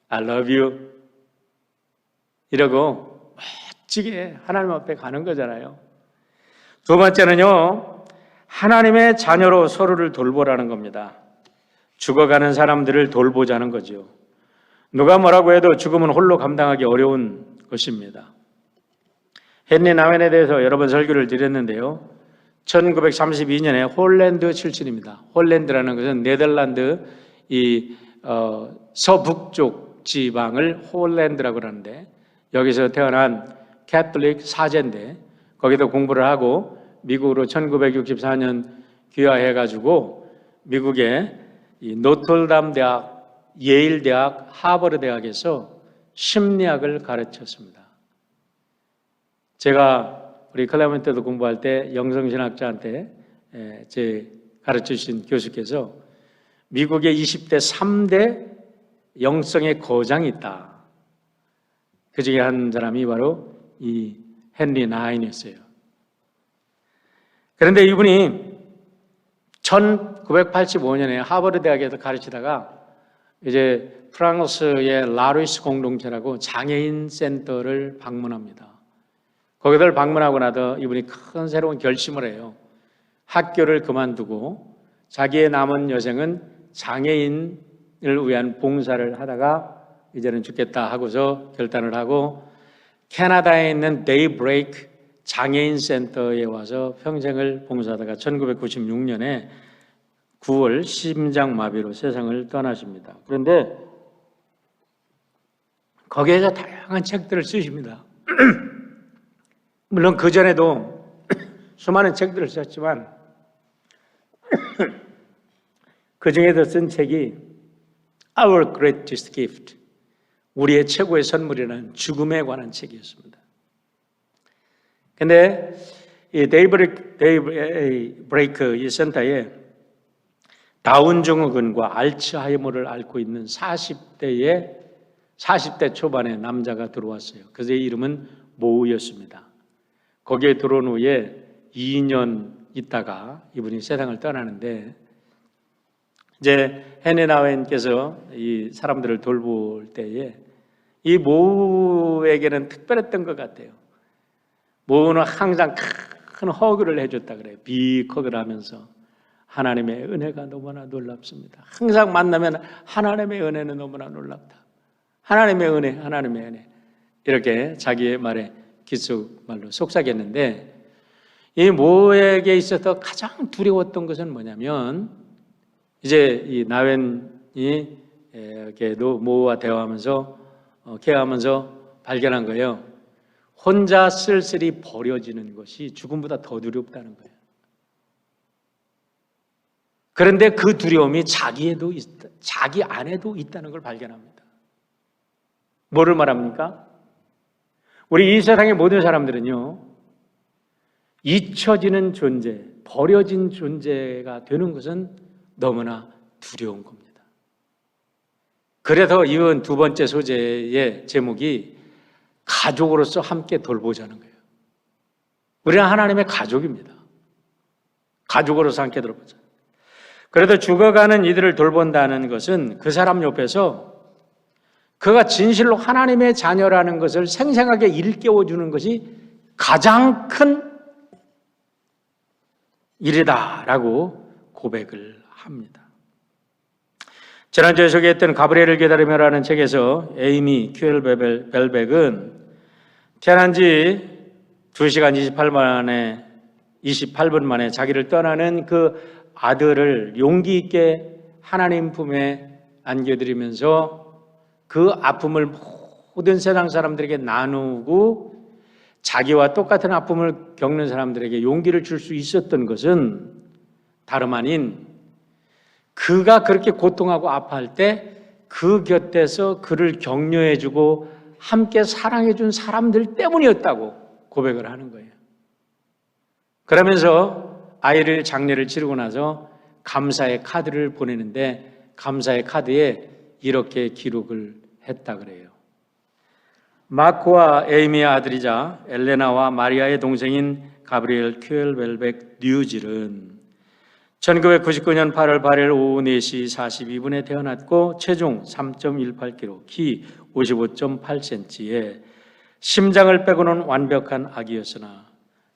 I love you. 이러고 멋지게 하나님 앞에 가는 거잖아요. 두 번째는요, 하나님의 자녀로 서로를 돌보라는 겁니다. 죽어가는 사람들을 돌보자는 거죠. 누가 뭐라고 해도 죽음은 홀로 감당하기 어려운 것입니다. 헨리 나웬에 대해서 여러 번 설교를 드렸는데요. 1932년에 홀랜드 출신입니다. 홀랜드라는 것은 네덜란드 서북쪽 지방을 홀랜드라고 하는데, 여기서 태어난 캐톨릭 사제인데 거기서 공부를 하고 미국으로 1964년 귀화해가지고 미국의 노틀담 대학, 예일 대학, 하버드 대학에서 심리학을 가르쳤습니다. 제가 우리 클레멘트도 공부할 때 영성신학자한테 제 가르쳐주신 교수께서 미국의 20대 3대 영성의 거장이 있다. 그 중에 한 사람이 바로 이 헨리 나인이었어요. 그런데 이분이 1985년에 하버드 대학에서 가르치다가 이제 프랑스의 라루이스 공동체라고 장애인 센터를 방문합니다. 거기를 방문하고 나서 이분이 큰 새로운 결심을 해요. 학교를 그만두고 자기의 남은 여생은 장애인을 위한 봉사를 하다가 이제는 죽겠다 하고서 결단을 하고 캐나다에 있는 데이브레이크 장애인 센터에 와서 평생을 봉사하다가 1996년에 9월 심장마비로 세상을 떠나십니다. 그런데 거기에서 다양한 책들을 쓰십니다. 물론 그 전에도 수많은 책들을 썼지만 그 중에도 쓴 책이 Our Greatest Gift, 우리의 최고의 선물이라는 죽음에 관한 책이었습니다. 근데 이 데이브레이크 이 센터에 다운 증후군과 알츠하이머를 앓고 있는 40대 초반의 남자가 들어왔어요. 그의 이름은 모우였습니다. 거기에 들어온 후에 2년 있다가 이분이 세상을 떠나는데, 이제 헨리 나웬께서 이 사람들을 돌볼 때에 이 모우에게는 특별했던 것 같아요. 모우는 항상 큰 허그를 해줬다 그래요. 빅허그를 하면서 하나님의 은혜가 너무나 놀랍습니다. 항상 만나면 하나님의 은혜는 너무나 놀랍다. 하나님의 은혜. 이렇게 자기의 말에 귓속말로 속삭였는데, 이 모에게 있어서 가장 두려웠던 것은 뭐냐면, 이제 이 나웬이 이렇게 모와 대화하면서 케어하면서 발견한 거예요. 혼자 쓸쓸히 버려지는 것이 죽음보다 더 두렵다는 거예요. 그런데 그 두려움이 자기 안에도 있다는 걸 발견합니다. 뭐를 말합니까? 우리 이 세상의 모든 사람들은요, 잊혀지는 존재, 버려진 존재가 되는 것은 너무나 두려운 겁니다. 그래서 이번 두 번째 소재의 제목이 가족으로서 함께 돌보자는 거예요. 우리는 하나님의 가족입니다. 가족으로서 함께 돌보자. 그래도 죽어가는 이들을 돌본다는 것은 그 사람 옆에서 그가 진실로 하나님의 자녀라는 것을 생생하게 일깨워주는 것이 가장 큰 일이다라고 고백을 합니다. 지난주에 소개했던 가브리엘을 기다리며라는 책에서 에이미 큐엘 벨백은 태어난 지 2시간 28분 만에 자기를 떠나는 그 아들을 용기 있게 하나님 품에 안겨드리면서 그 아픔을 모든 세상 사람들에게 나누고 자기와 똑같은 아픔을 겪는 사람들에게 용기를 줄 수 있었던 것은 다름 아닌 그가 그렇게 고통하고 아파할 때 그 곁에서 그를 격려해주고 함께 사랑해준 사람들 때문이었다고 고백을 하는 거예요. 그러면서 아이를 장례를 치르고 나서 감사의 카드를 보내는데 감사의 카드에 이렇게 기록을 했다 그래요. 마크와 에이미의 아들이자 엘레나와 마리아의 동생인 가브리엘 큐엘벨백 뉴질은 1999년 8월 8일 오후 4시 42분에 태어났고 체중 3.18kg, 키 55.8cm에 심장을 빼고는 완벽한 아기였으나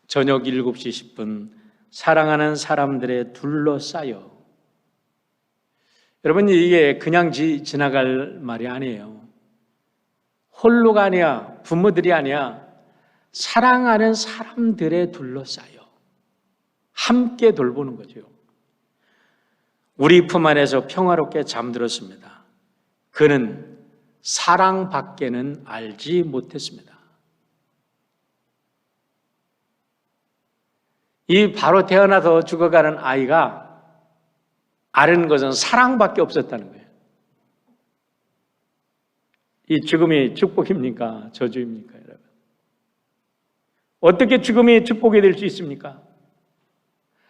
저녁 7시 10분 사랑하는 사람들에 둘러싸여, 여러분 이게 그냥 지나갈 말이 아니에요. 홀로가 아니야, 부모들이 아니야, 사랑하는 사람들에 둘러싸여 함께 돌보는 거죠. 우리 품 안에서 평화롭게 잠들었습니다. 그는 사랑밖에는 알지 못했습니다. 이 바로 태어나서 죽어가는 아이가 아는 것은 사랑밖에 없었다는 거예요. 이 죽음이 축복입니까? 저주입니까, 여러분? 어떻게 죽음이 축복이 될 수 있습니까?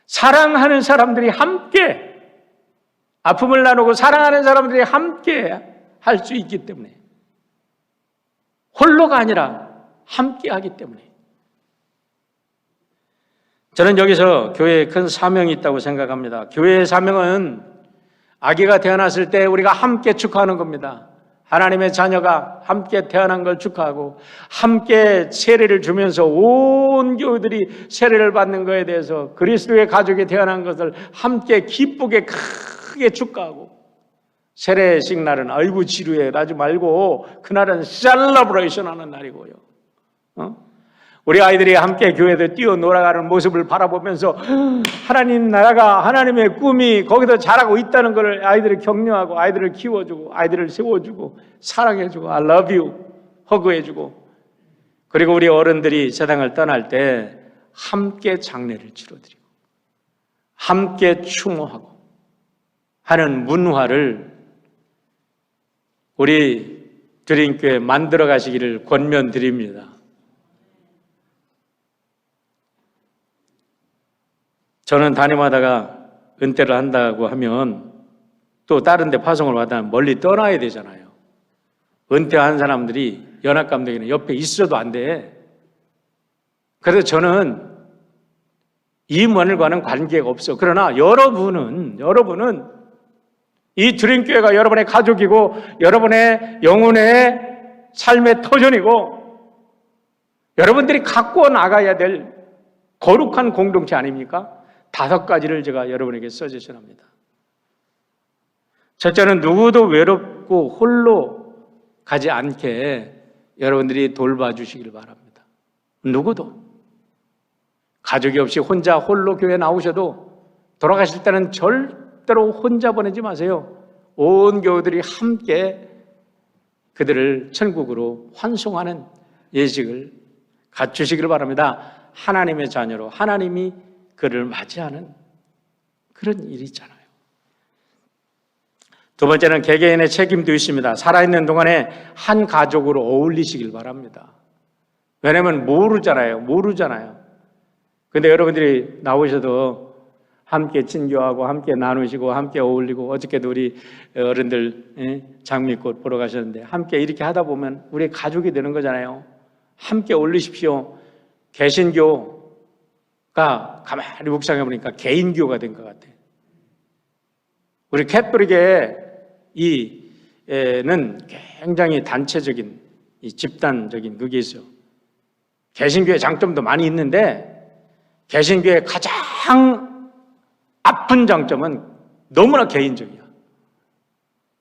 사랑하는 사람들이 함께 아픔을 나누고 사랑하는 사람들이 함께 할 수 있기 때문에, 홀로가 아니라 함께 하기 때문에. 저는 여기서 교회에 큰 사명이 있다고 생각합니다. 교회의 사명은 아기가 태어났을 때 우리가 함께 축하하는 겁니다. 하나님의 자녀가 함께 태어난 걸 축하하고 함께 세례를 주면서 온 교우들이 세례를 받는 것에 대해서 그리스도의 가족이 태어난 것을 함께 기쁘게 크게 축하하고, 세례식 날은 아이고 지루해 하지 말고 그날은 셀러브레이션 하는 날이고요. 우리 아이들이 함께 교회에 뛰어놀아가는 모습을 바라보면서 하나님 나라가, 하나님의 꿈이 거기서 자라고 있다는 것을 아이들을 격려하고 아이들을 키워주고 아이들을 세워주고 사랑해주고 I love you 허그해주고, 그리고 우리 어른들이 세상을 떠날 때 함께 장례를 치러드리고 함께 추모하고 하는 문화를 우리 드림교회 만들어 가시기를 권면드립니다. 저는 담임하다가 은퇴를 한다고 하면 또 다른 데 파송을 받으면 멀리 떠나야 되잖아요. 은퇴한 사람들이 연합감독에는 옆에 있어도 안 돼. 그래서 저는 임원과는 관계가 없어. 그러나 여러분은 이 드림교회가 여러분의 가족이고 여러분의 영혼의 삶의 터전이고 여러분들이 갖고 나가야 될 거룩한 공동체 아닙니까? 5가지를 제가 여러분에게 서제션합니다. 첫째는 누구도 외롭고 홀로 가지 않게 여러분들이 돌봐주시길 바랍니다. 누구도. 가족이 없이 혼자 홀로 교회 나오셔도 돌아가실 때는 절대로 혼자 보내지 마세요. 온 교우들이 함께 그들을 천국으로 환송하는 예식을 갖추시기를 바랍니다. 하나님의 자녀로 하나님이 그를 맞이하는 그런 일이 있잖아요. 두 번째는 개개인의 책임도 있습니다. 살아있는 동안에 한 가족으로 어울리시길 바랍니다. 왜냐하면 모르잖아요. 근데 여러분들이 나오셔도 함께 친교하고 함께 나누시고 함께 어울리고, 어저께도 우리 어른들 장미꽃 보러 가셨는데 함께 이렇게 하다 보면 우리 가족이 되는 거잖아요. 함께 어울리십시오. 개신교가 가만히 묵상해 보니까 개인교가 된 것 같아요. 우리 캐톨릭의 이는 굉장히 단체적인, 이 집단적인 그게 있어요. 개신교의 장점도 많이 있는데 개신교의 가장 아픈 장점은 너무나 개인적이야.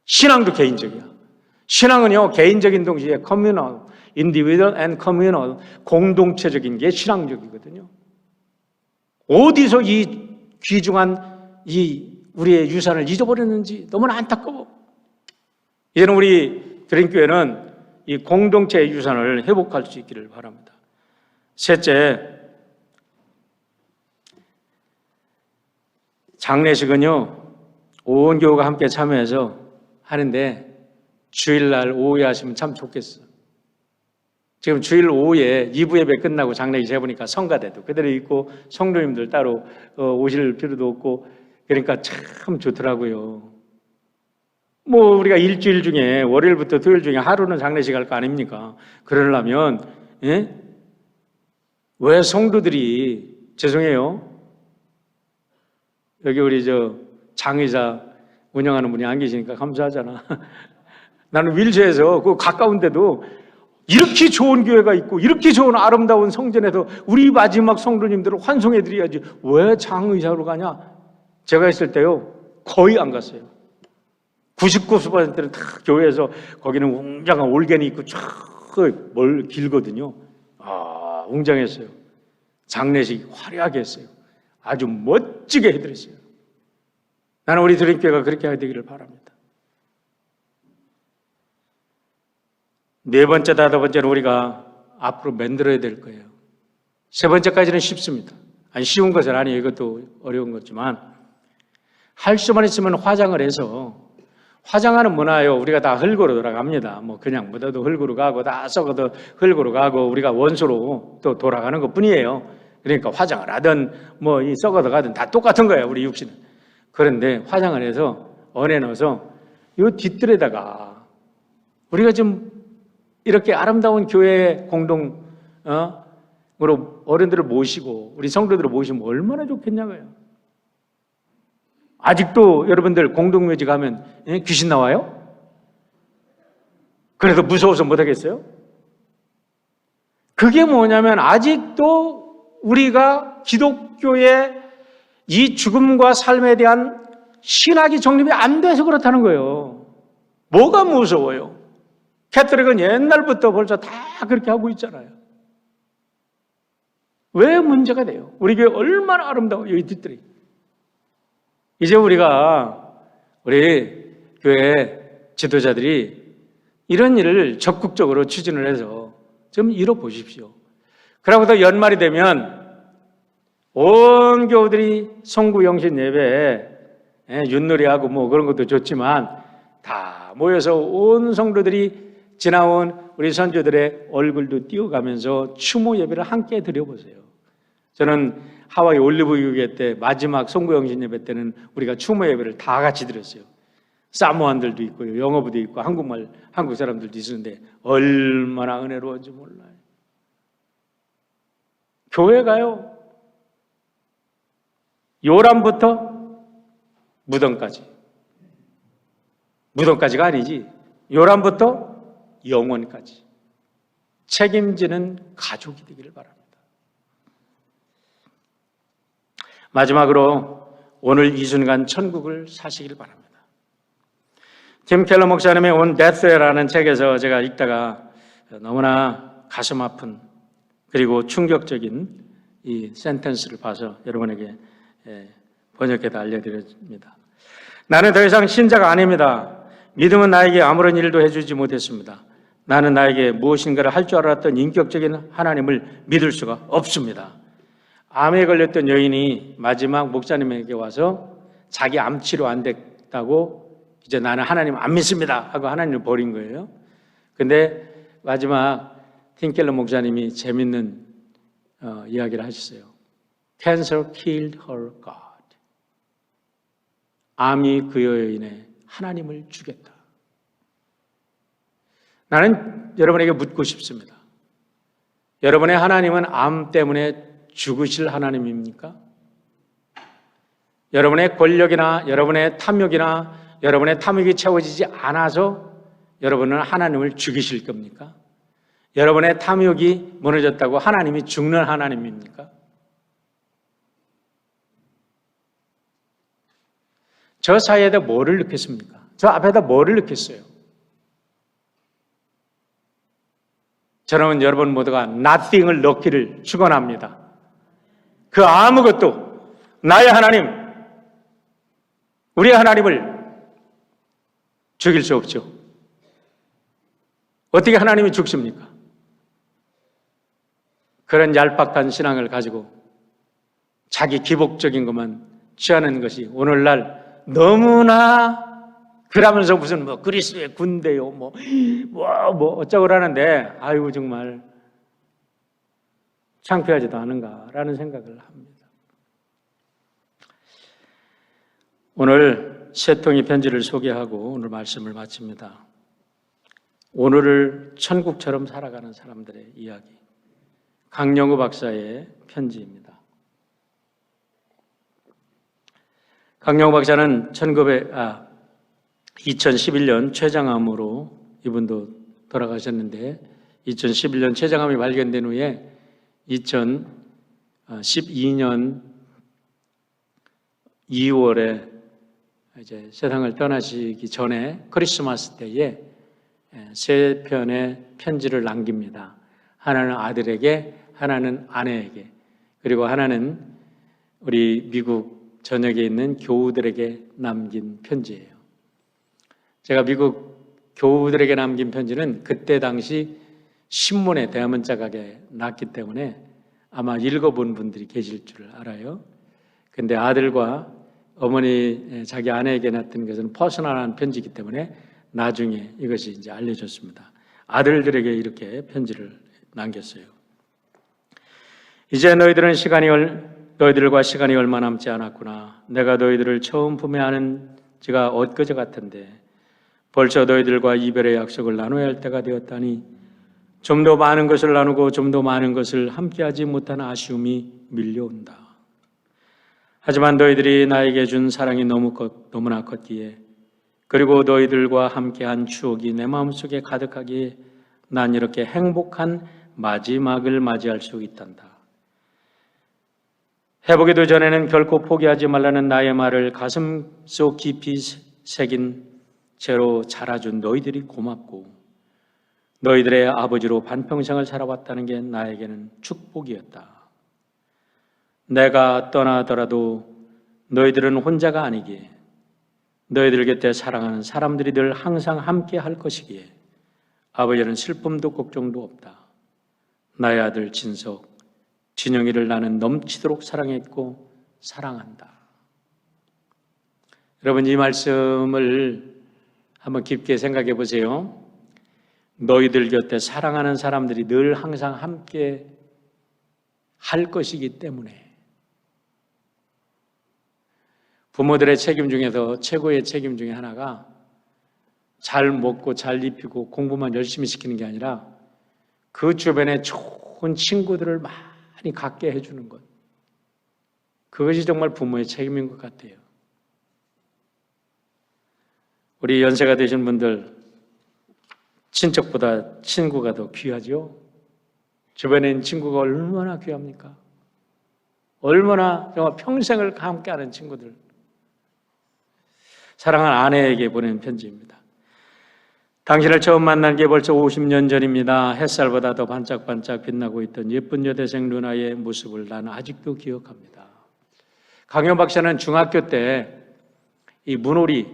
신앙도 개인적이야. 신앙은요, 개인적인 동시에 communal, individual and communal, 공동체적인 게 신앙적이거든요. 어디서 이 귀중한 이 우리의 유산을 잊어버렸는지 너무나 안타까워. 이제는 우리 드림교회는 이 공동체의 유산을 회복할 수 있기를 바랍니다. 셋째, 장례식은요, 온 교우가 함께 참여해서 하는데 주일날 오후에 하시면 참 좋겠어. 지금 주일 오후에 2부 예배 끝나고 장례식 해보니까 성가대도 그대로 있고 성도님들 따로 오실 필요도 없고, 그러니까 참 좋더라고요. 뭐 우리가 일주일 중에 월요일부터 토요일 중에 하루는 장례식 할 거 아닙니까? 그러려면 예? 왜 성도들이 죄송해요. 여기 우리 장의사 운영하는 분이 안 계시니까 감사하잖아. 나는 윌즈에서 그 가까운데도 이렇게 좋은 교회가 있고 이렇게 좋은 아름다운 성전에서 우리 마지막 성도님들을 환송해 드려야지 왜 장의사로 가냐? 제가 있을 때요 거의 안 갔어요. 99%는 다 교회에서 거기는 웅장한 올겐이 있고 쫙 길거든요. 웅장했어요. 장례식 화려하게 했어요. 아주 멋지게 해드렸어요. 나는 우리 드림교회가 그렇게 해야 되기를 바랍니다. 네 번째, 다섯 번째는 우리가 앞으로 만들어야 될 거예요. 세 번째까지는 쉽습니다. 아니, 쉬운 것은 아니에요. 이것도 어려운 거지만 할 수만 있으면 화장을 해서 화장하는 문화요. 우리가 다 흙으로 돌아갑니다. 뭐 그냥 묻어도 흙으로 가고 다 썩어도 흙으로 가고 우리가 원수로 또 돌아가는 것 뿐이에요. 그러니까 화장을 하든 뭐 이 썩어도 가든 다 똑같은 거예요. 우리 육신은. 그런데 화장을 해서 언에 넣어서 이 뒷뜰에다가 우리가 좀 이렇게 아름다운 교회 공동으로 어른들을 모시고 우리 성도들을 모시면 얼마나 좋겠냐고요. 아직도 여러분들 공동묘지 가면 귀신 나와요? 그래도 무서워서 못하겠어요? 그게 뭐냐면 아직도 우리가 기독교의 이 죽음과 삶에 대한 신학이 정립이 안 돼서 그렇다는 거예요. 뭐가 무서워요? 캐톨릭은 옛날부터 벌써 다 그렇게 하고 있잖아요. 왜 문제가 돼요? 우리 교회 얼마나 아름다워요, 이 뒷뜰이. 이제 우리가 우리 교회 지도자들이 이런 일을 적극적으로 추진을 해서 좀 이뤄보십시오. 그러고도 연말이 되면 온 교우들이 성구영신 예배에 윷놀이하고 뭐 그런 것도 좋지만 다 모여서 온 성도들이 지나온 우리 선조들의 얼굴도 띄워가면서 추모 예배를 함께 드려보세요. 저는 하와이 올리브유교 때 마지막 성구영신 예배 때는 우리가 추모 예배를 다 같이 드렸어요. 사모안들도 있고요, 영어부도 있고 한국 사람들도 있었는데 얼마나 은혜로운지 몰라요. 교회 가요. 요람부터 무덤까지가 아니지. 요람부터 영원까지 책임지는 가족이 되기를 바랍니다. 마지막으로 오늘 이 순간 천국을 사시길 바랍니다. 팀 켈러 목사님의 On Death Day라는 책에서 제가 읽다가 너무나 가슴 아픈 그리고 충격적인 이 센텐스를 봐서 여러분에게 번역해서 알려드렸습니다. 나는 더 이상 신자가 아닙니다. 믿음은 나에게 아무런 일도 해주지 못했습니다. 나는 나에게 무엇인가를 할 줄 알았던 인격적인 하나님을 믿을 수가 없습니다. 암에 걸렸던 여인이 마지막 목사님에게 와서 자기 암 치료 안 됐다고 이제 나는 하나님 안 믿습니다 하고 하나님을 버린 거예요. 근데 마지막 팀켈러 목사님이 재밌는 이야기를 하셨어요. Cancer killed her God. 암이 그 여인의 하나님을 죽였다. 나는 여러분에게 묻고 싶습니다. 여러분의 하나님은 암 때문에 죽으실 하나님입니까? 여러분의 권력이나 여러분의 탐욕이나 여러분의 탐욕이 채워지지 않아서 여러분은 하나님을 죽이실 겁니까? 여러분의 탐욕이 무너졌다고 하나님이 죽는 하나님입니까? 저 사이에다 뭐를 넣겠습니까? 저 앞에다 뭐를 넣겠어요? 저는 여러분 모두가 nothing을 넣기를 축원합니다. 그 아무것도 나의 하나님, 우리 하나님을 죽일 수 없죠. 어떻게 하나님이 죽습니까? 그런 얄팍한 신앙을 가지고 자기 기복적인 것만 취하는 것이 오늘날 너무나 그러면서 무슨 뭐 그리스도의 군대요 뭐 어쩌고 그러는데 아이고 정말 창피하지도 않은가라는 생각을 합니다. 오늘 세 통의 편지를 소개하고 오늘 말씀을 마칩니다. 오늘을 천국처럼 살아가는 사람들의 이야기. 강영우 박사의 편지입니다. 강영우 박사는 2011년 췌장암으로 이분도 돌아가셨는데 2011년 췌장암이 발견된 후에 2012년 2월에 이제 세상을 떠나시기 전에 크리스마스 때에 세 편의 편지를 남깁니다. 하나는 아들에게, 하나는 아내에게, 그리고 하나는 우리 미국 전역에 있는 교우들에게 남긴 편지예요. 제가 미국 교우들에게 남긴 편지는 그때 당시 신문에 대문짝하게 났기 때문에 아마 읽어본 분들이 계실 줄 알아요. 근데 아들과 어머니, 자기 아내에게 났던 것은 퍼스널한 편지이기 때문에 나중에 이것이 이제 알려졌습니다. 아들들에게 이렇게 편지를 남겼어요. 이제 너희들과 시간이 얼마 남지 않았구나. 내가 너희들을 처음 품에 안은 지가 엊그제 같은데 벌써 너희들과 이별의 약속을 나눠야 할 때가 되었다니 좀 더 많은 것을 나누고 좀 더 많은 것을 함께하지 못한 아쉬움이 밀려온다. 하지만 너희들이 나에게 준 사랑이 너무나 컸기에 그리고 너희들과 함께한 추억이 내 마음속에 가득하기에 난 이렇게 행복한 마지막을 맞이할 수 있단다. 해보기도 전에는 결코 포기하지 말라는 나의 말을 가슴속 깊이 새긴 채로 자라준 너희들이 고맙고 너희들의 아버지로 반평생을 살아왔다는 게 나에게는 축복이었다. 내가 떠나더라도 너희들은 혼자가 아니기에 너희들 곁에 사랑하는 사람들이 늘 항상 함께 할 것이기에 아버지는 슬픔도 걱정도 없다. 나의 아들 진석, 진영이를 나는 넘치도록 사랑했고 사랑한다. 여러분 이 말씀을 한번 깊게 생각해 보세요. 너희들 곁에 사랑하는 사람들이 늘 항상 함께 할 것이기 때문에 부모들의 책임 중에서 최고의 책임 중에 하나가 잘 먹고 잘 입히고 공부만 열심히 시키는 게 아니라 그 주변에 좋은 친구들을 많이 갖게 해주는 것. 그것이 정말 부모의 책임인 것 같아요. 우리 연세가 되신 분들 친척보다 친구가 더 귀하죠. 주변에 있는 친구가 얼마나 귀합니까? 얼마나 정말 평생을 함께하는 친구들. 사랑하는 아내에게 보낸 편지입니다. 당신을 처음 만난 게 벌써 50년 전입니다. 햇살보다 더 반짝반짝 빛나고 있던 예쁜 여대생 누나의 모습을 나는 아직도 기억합니다. 강현 박사는 중학교 때 이 문오리,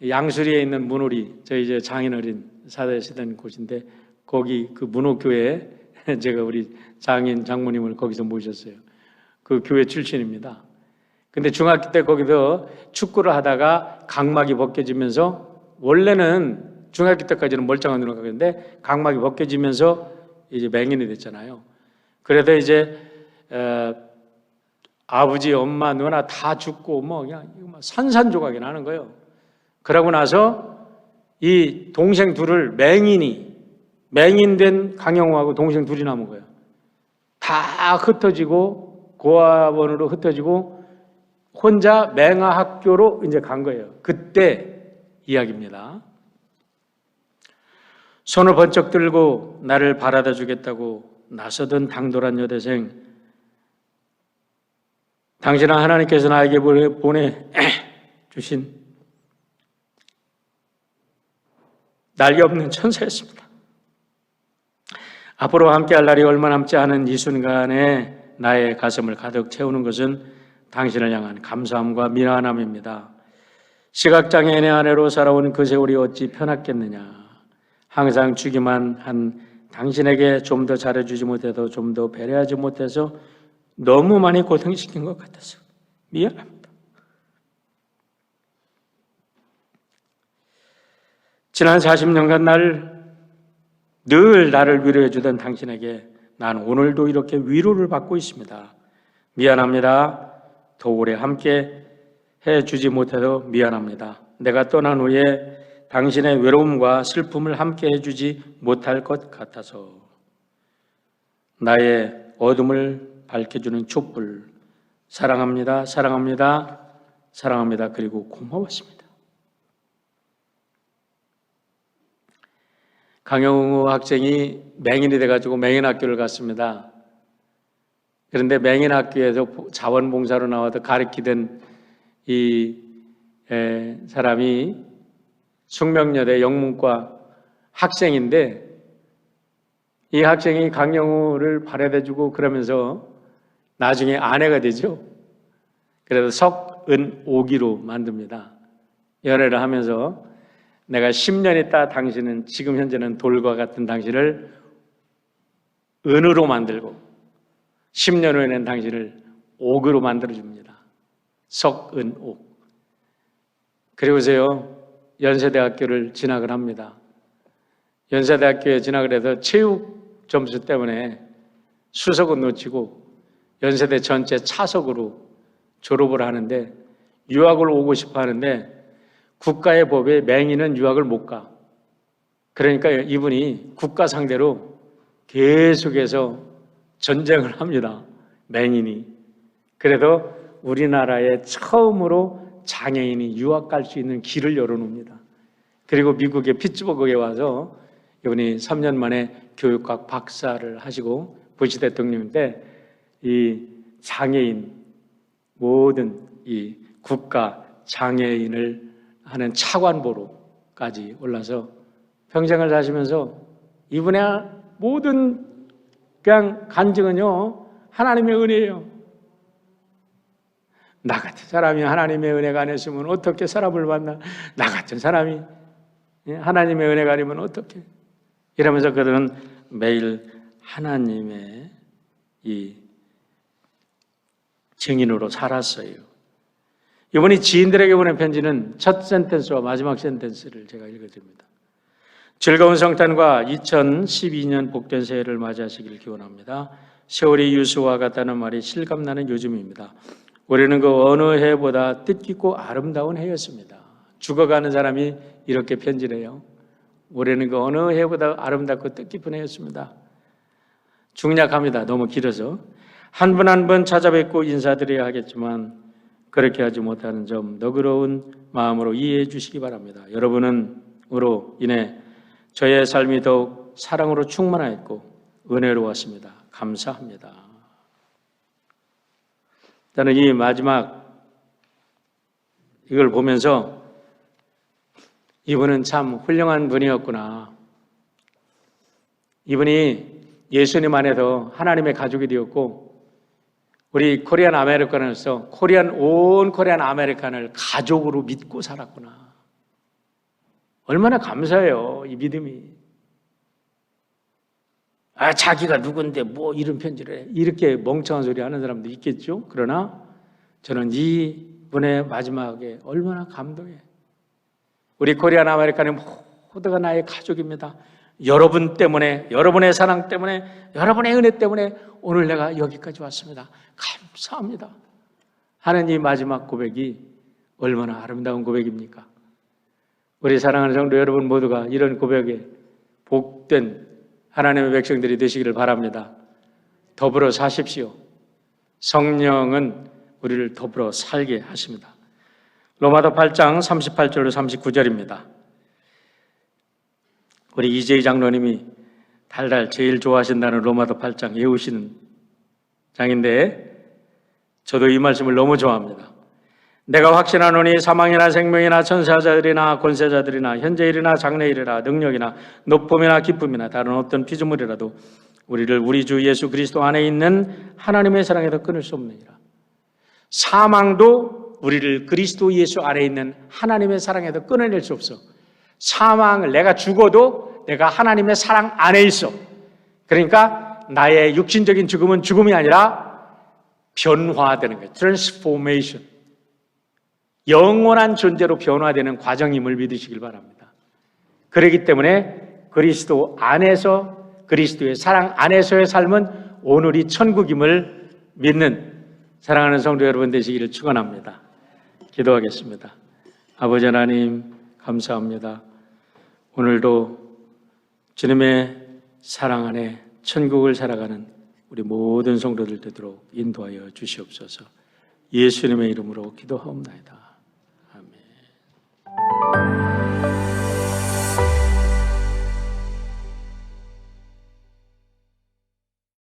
양수리에 있는 문오리, 저희 이제 장인어린 사시던 곳인데 거기 그 문호교회에 제가 우리 장모님을 거기서 모셨어요. 그 교회 출신입니다. 근데 중학교 때 거기서 축구를 하다가 각막이 벗겨지면서 원래는 중학교 때까지는 멀쩡한 누나가 그랬는데 각막이 벗겨지면서 이제 맹인이 됐잖아요. 그래서 이제 아버지, 엄마, 누나 다 죽고 뭐 그냥 산산조각이 나는 거예요. 그러고 나서 이 동생 둘을 맹인된 강영우하고 동생 둘이 남은 거예요. 다 흩어지고 고아원으로 흩어지고 혼자 맹아학교로 이제 간 거예요. 그때 이야기입니다. 손을 번쩍 들고 나를 바라다 주겠다고 나서던 당돌한 여대생, 당신은 하나님께서 나에게 보내주신 날개 없는 천사였습니다. 앞으로 함께할 날이 얼마 남지 않은 이 순간에 나의 가슴을 가득 채우는 것은 당신을 향한 감사함과 미안함입니다. 시각장애인의 아내로 살아온 그 세월이 어찌 편했겠느냐. 항상 주기만 한 당신에게 좀 더 잘해주지 못해서 좀 더 배려하지 못해서 너무 많이 고생시킨 것 같아서 미안합니다. 지난 40년간 늘 나를 위로해 주던 당신에게 난 오늘도 이렇게 위로를 받고 있습니다. 미안합니다. 더 오래 함께 해주지 못해서 미안합니다. 내가 떠난 후에 당신의 외로움과 슬픔을 함께 해주지 못할 것 같아서 나의 어둠을 밝혀주는 촛불 사랑합니다. 사랑합니다. 사랑합니다. 그리고 고마웠습니다. 강영우 학생이 맹인이 돼가지고 맹인학교를 갔습니다. 그런데 맹인학교에서 자원봉사로 나와서 가르치던 이 사람이 숙명여대 영문과 학생인데 이 학생이 강영우를 발해대주고 그러면서 나중에 아내가 되죠. 그래서 석은옥이로 만듭니다. 연애를 하면서 내가 10년 있다 당신은 지금 현재는 돌과 같은 당신을 은으로 만들고 10년 후에는 당신을 옥으로 만들어줍니다. 석은옥. 그리고서요 연세대학교를 진학을 합니다. 연세대학교에 진학을 해서 체육 점수 때문에 수석은 놓치고 연세대 전체 차석으로 졸업을 하는데 유학을 오고 싶어 하는데 국가의 법에 맹인은 유학을 못 가. 그러니까 이분이 국가 상대로 계속해서 전쟁을 합니다. 맹인이. 그래도 우리나라에 처음으로 장애인이 유학 갈 수 있는 길을 열어놓습니다. 그리고 미국의 피츠버그에 와서 이분이 3년 만에 교육학 박사를 하시고 부시 대통령 때 이 장애인 모든 이 국가 장애인을 하는 차관보로까지 올라서 평생을 사시면서 이분의 모든 그냥 간증은요 하나님의 은혜예요. 나 같은 사람이 하나님의 은혜가 아니었으면 어떻게 사람을 만나? 나 같은 사람이 하나님의 은혜가 아니면 어떻게? 이러면서 그들은 매일 하나님의 이 증인으로 살았어요. 이번에 지인들에게 보낸 편지는 첫 센텐스와 마지막 센텐스를 제가 읽어드립니다. 즐거운 성탄과 2012년 복된 새해를 맞이하시길 기원합니다. 세월이 유수와 같다는 말이 실감나는 요즘입니다. 올해는 그 어느 해보다 뜻깊고 아름다운 해였습니다. 죽어가는 사람이 이렇게 편지를 해요. 올해는 그 어느 해보다 아름답고 뜻깊은 해였습니다. 중략합니다. 너무 길어서. 한 분 한 분 찾아뵙고 인사드려야 하겠지만 그렇게 하지 못하는 점 너그러운 마음으로 이해해 주시기 바랍니다. 여러분으로 인해 저의 삶이 더욱 사랑으로 충만하였고 은혜로웠습니다. 감사합니다. 저는 이 마지막 이걸 보면서 이분은 참 훌륭한 분이었구나. 이분이 예수님 안에서 하나님의 가족이 되었고 우리 코리안 아메리칸에서 온 코리안 아메리칸을 가족으로 믿고 살았구나. 얼마나 감사해요, 이 믿음이. 자기가 누군데 뭐 이런 편지를 해. 이렇게 멍청한 소리 하는 사람도 있겠죠. 그러나 저는 이 분의 마지막에 얼마나 감동해. 우리 코리안 아메리칸의 모두가 나의 가족입니다. 여러분 때문에, 여러분의 사랑 때문에, 여러분의 은혜 때문에 오늘 내가 여기까지 왔습니다. 감사합니다. 하는 이 마지막 고백이 얼마나 아름다운 고백입니까? 우리 사랑하는 성도 여러분 모두가 이런 고백에 복된 하나님의 백성들이 되시기를 바랍니다. 더불어 사십시오. 성령은 우리를 더불어 살게 하십니다. 로마서 8장 38절로 39절입니다. 우리 이재희 장로님이 달달 제일 좋아하신다는 로마서 8장 외우시는 장인데 저도 이 말씀을 너무 좋아합니다. 내가 확신하노니 사망이나 생명이나 천사자들이나 권세자들이나 현재일이나 장래일이나 능력이나 높음이나 기쁨이나 다른 어떤 피조물이라도 우리를 우리 주 예수 그리스도 안에 있는 하나님의 사랑에서 끊을 수 없느니라. 사망도 우리를 그리스도 예수 안에 있는 하나님의 사랑에서 끊어낼 수 없어. 사망을 내가 죽어도 내가 하나님의 사랑 안에 있어. 그러니까 나의 육신적인 죽음은 죽음이 아니라 변화되는 거예요. 트랜스포메이션. 영원한 존재로 변화되는 과정임을 믿으시길 바랍니다. 그렇기 때문에 그리스도 안에서 그리스도의 사랑 안에서의 삶은 오늘이 천국임을 믿는 사랑하는 성도 여러분 되시기를 축원합니다. 기도하겠습니다. 아버지 하나님 감사합니다. 오늘도 주님의 사랑 안에 천국을 살아가는 우리 모든 성도들 되도록 인도하여 주시옵소서. 예수님의 이름으로 기도하옵나이다.